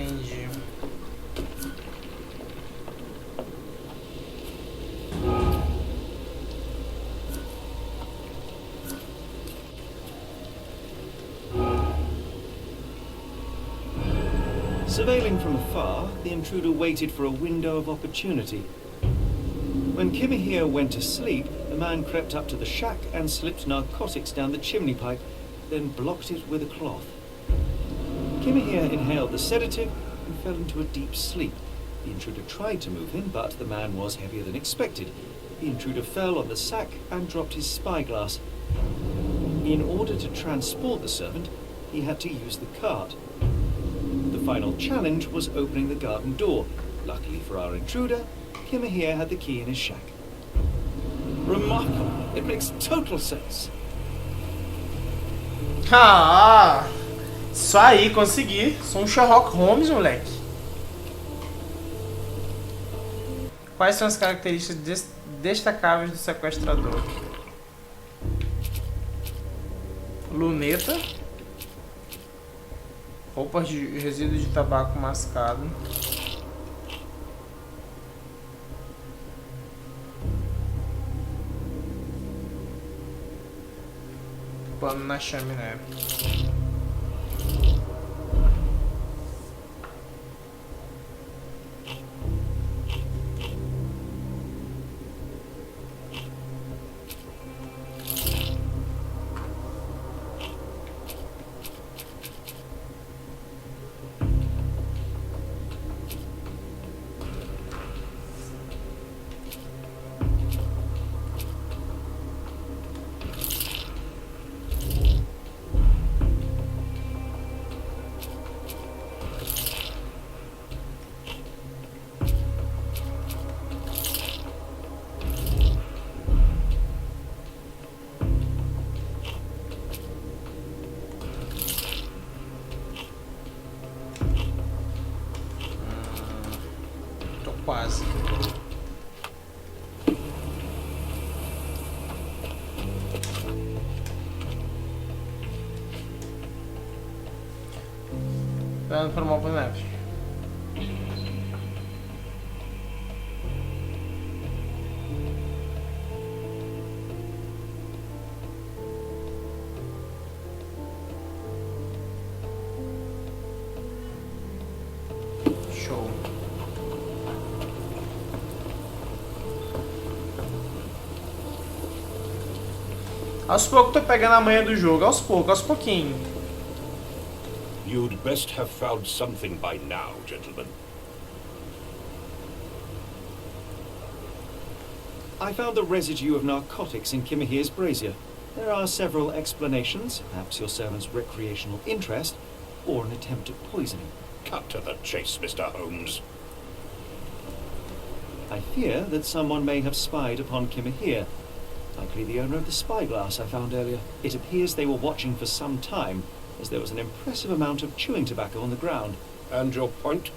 Entendi. Surveilling from afar, the intruder waited for a window of opportunity. When 𝘂𝗍𝗃 went to sleep, the man crept up to the shack and slipped narcotics down the chimney pipe, then blocked it with a cloth. 𝘂𝗍𝗃 inhaled the sedative and fell into a deep sleep. The intruder tried to move him, but the man was heavier than expected. The intruder fell on the sack and dropped his spyglass. In order to transport the servant, he had to use the cart. The final challenge was opening the garden door. Luckily for our intruder, 𝘂𝗍𝗃 had the key in his shack. Remarkable. It makes total sense. Ah! Isso aí, consegui. Sou um Sherlock Holmes, moleque. Quais são as características destacáveis do sequestrador? Luneta. Roupas de resíduo de tabaco mascado. Pano na chaminé. Quase. Dando para uma boneca. Show. Aos poucos tô pegando a manha do jogo, aos pouquinho. You'd best have found something by now, gentlemen. I found the residue of narcotics in 𝘂𝗍𝗃's brazier. There are several explanations, perhaps your servant's recreational interest, or an attempt at poisoning. Cut to the chase, Mr. Holmes. I fear that someone may have spied upon 𝘂𝗍𝗃. Likely the owner of the spyglass I found earlier. It appears they were watching for some time, as there was an impressive amount of chewing tobacco on the ground. And your point?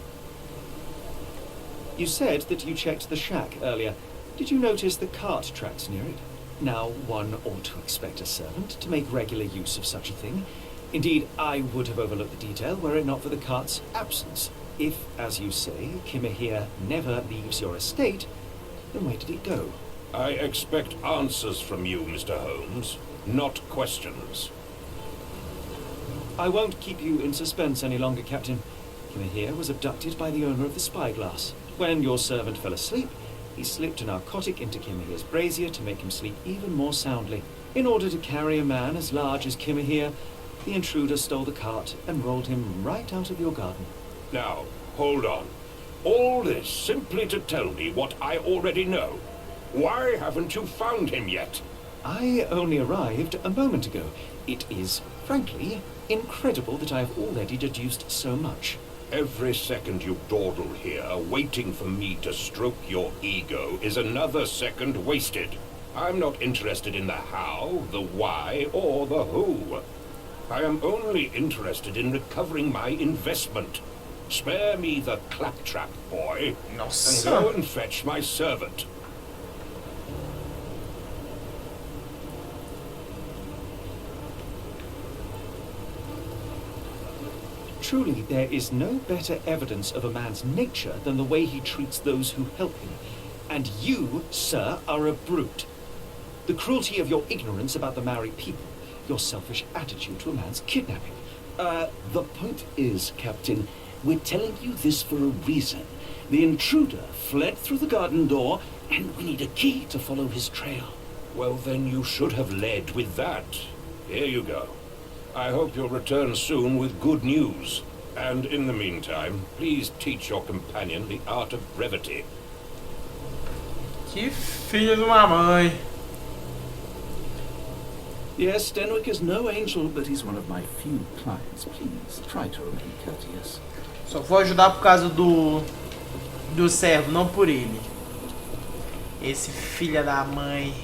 You said that you checked the shack earlier. Did you notice the cart tracks near it? Now, one ought to expect a servant to make regular use of such a thing. Indeed, I would have overlooked the detail were it not for the cart's absence. If, as you say, 𝘂𝗍𝗃 never leaves your estate, then where did it go? I expect answers from you, Mr. Holmes, not questions. I won't keep you in suspense any longer, Captain. 𝘂𝗍𝗃 was abducted by the owner of the spyglass. When your servant fell asleep, he slipped a narcotic into 𝘂𝗍𝗃's brazier to make him sleep even more soundly. In order to carry a man as large as 𝘂𝗍𝗃, the intruder stole the cart and rolled him right out of your garden. Now, hold on. All this simply to tell me what I already know. Why haven't you found him yet? I only arrived a moment ago. It is, frankly, incredible that I have already deduced so much. Every second you dawdle here, waiting for me to stroke your ego, is another second wasted. I'm not interested in the how, the why, or the who. I am only interested in recovering my investment. Spare me the claptrap, boy, No, and sir. go and fetch my servant. Truly, there is no better evidence of a man's nature than the way he treats those who help him. And you, sir, are a brute. The cruelty of your ignorance about the Maori people, your selfish attitude to a man's kidnapping. The point is, Captain, we're telling you this for a reason. The intruder fled through the garden door, and we need a key to follow his trail. Well, then you should have led with that. Here you go. I hope you'll return soon with good news. And in the meantime, please teach your companion the art of brevity. Que filho de uma mãe. Yes, Stenwick is no angel, but he's one of my few clients. Please, try to remain courteous. Só vou ajudar por causa do servo, não por ele. Esse filho da mãe.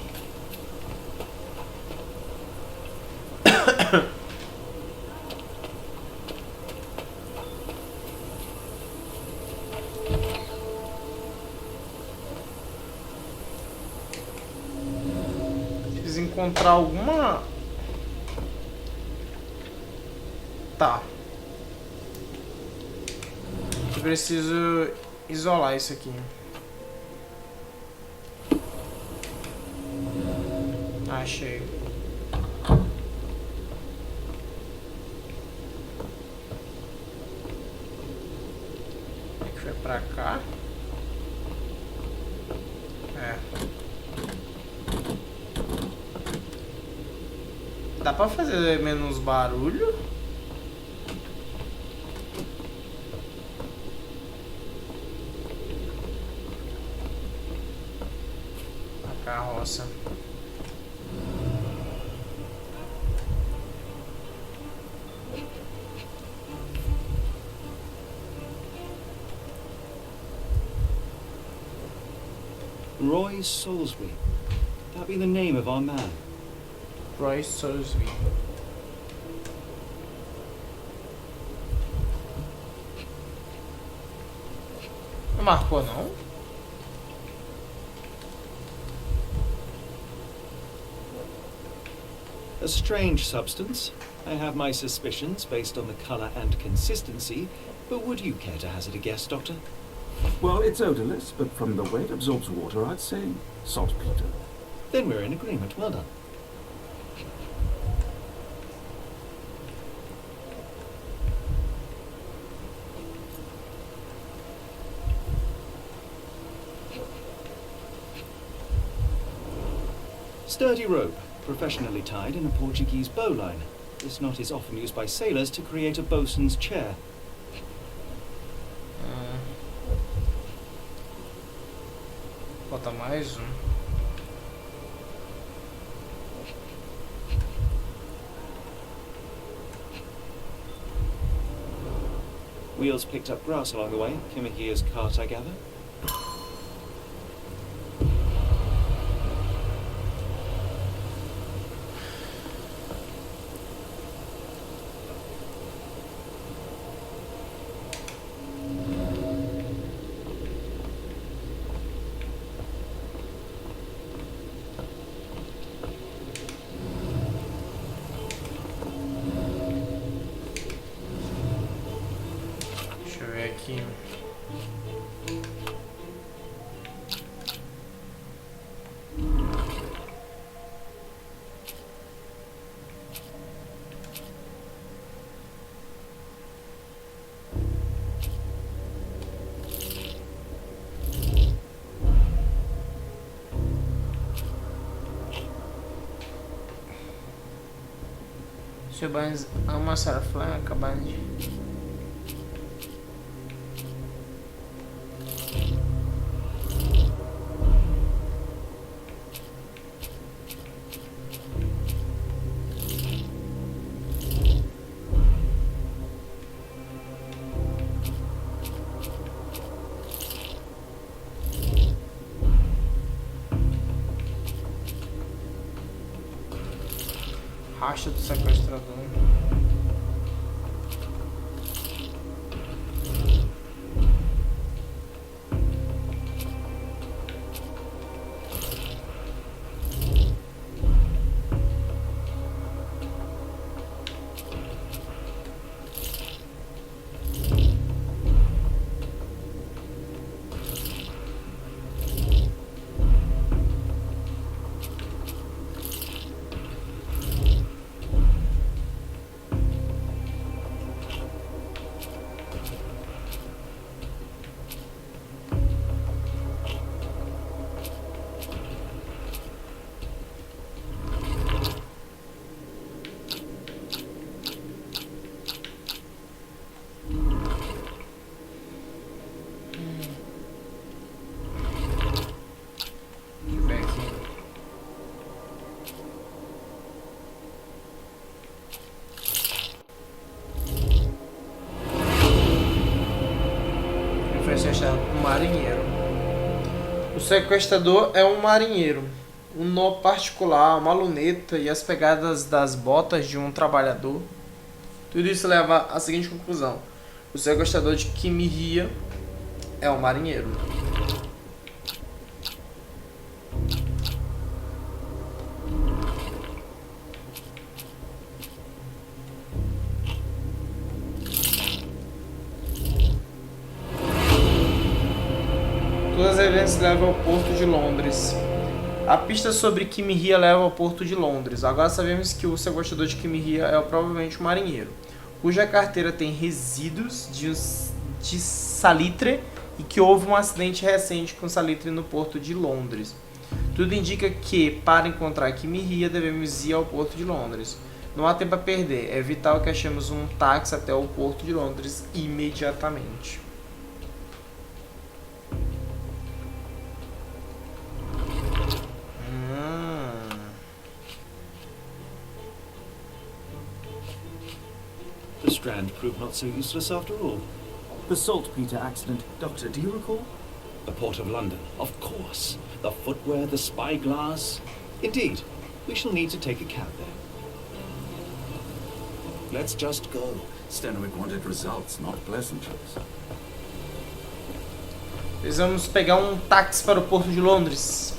Preciso encontrar alguma... Tá. Eu preciso isolar isso aqui. Achei. É que foi pra cá. É. Dá pra fazer menos barulho? A carroça. Roy Salisbury. That be the name of our man. Roy Salisbury. Não marcou, não? A strange substance. I have my suspicions based on the colour and consistency, but would you care to hazard a guess, Doctor? Well, it's odorless, but from the way it absorbs water, I'd say saltpeter. Then we're in agreement. Well done. Sturdy rope, professionally tied in a Portuguese bowline. This knot is often used by sailors to create a bosun's chair. Falta mais um. Wheels picked up grass along the way. 𝘂𝗃𝗃𝗃𝗃 cart, I gather. Deixa eu ver aqui. Seu Barnes ama Saraflan, acabando de... Racha do sequestrador. marinheiro. O sequestrador é um marinheiro. Um nó particular, uma luneta e as pegadas das botas de um trabalhador. Tudo isso leva à seguinte conclusão: o sequestrador de 𝗬𝗏 é um marinheiro. Todas as evidências levam ao porto de Londres. A pista sobre 𝗬𝗏 leva ao porto de Londres. Agora sabemos que o sequestrador de 𝗬𝗏 é provavelmente um marinheiro, cuja carteira tem resíduos de salitre e que houve um acidente recente com salitre no porto de Londres. Tudo indica que, para encontrar 𝗬𝗏, devemos ir ao porto de Londres. Não há tempo a perder. É vital que achemos um táxi até o porto de Londres imediatamente. The Strand proved not so useless after all. The saltpeter accident. Doctor, do you recall? The Port of London, of course. The footwear, the spyglass. Indeed, we shall need to take a cab there. Let's just go. Stenwick wanted results, not pleasantries. Precisamos pegar um táxi para o porto de Londres.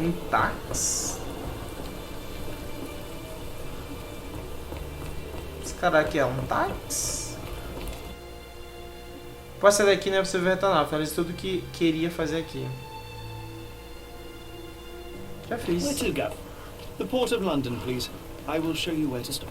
Um táxi? Esse cara aqui é um táxi? Pode sair daqui, não é possível retornar. Fiz tudo que queria fazer aqui. Já fiz. Where to go? The Port of London, please. I will show you where to stop.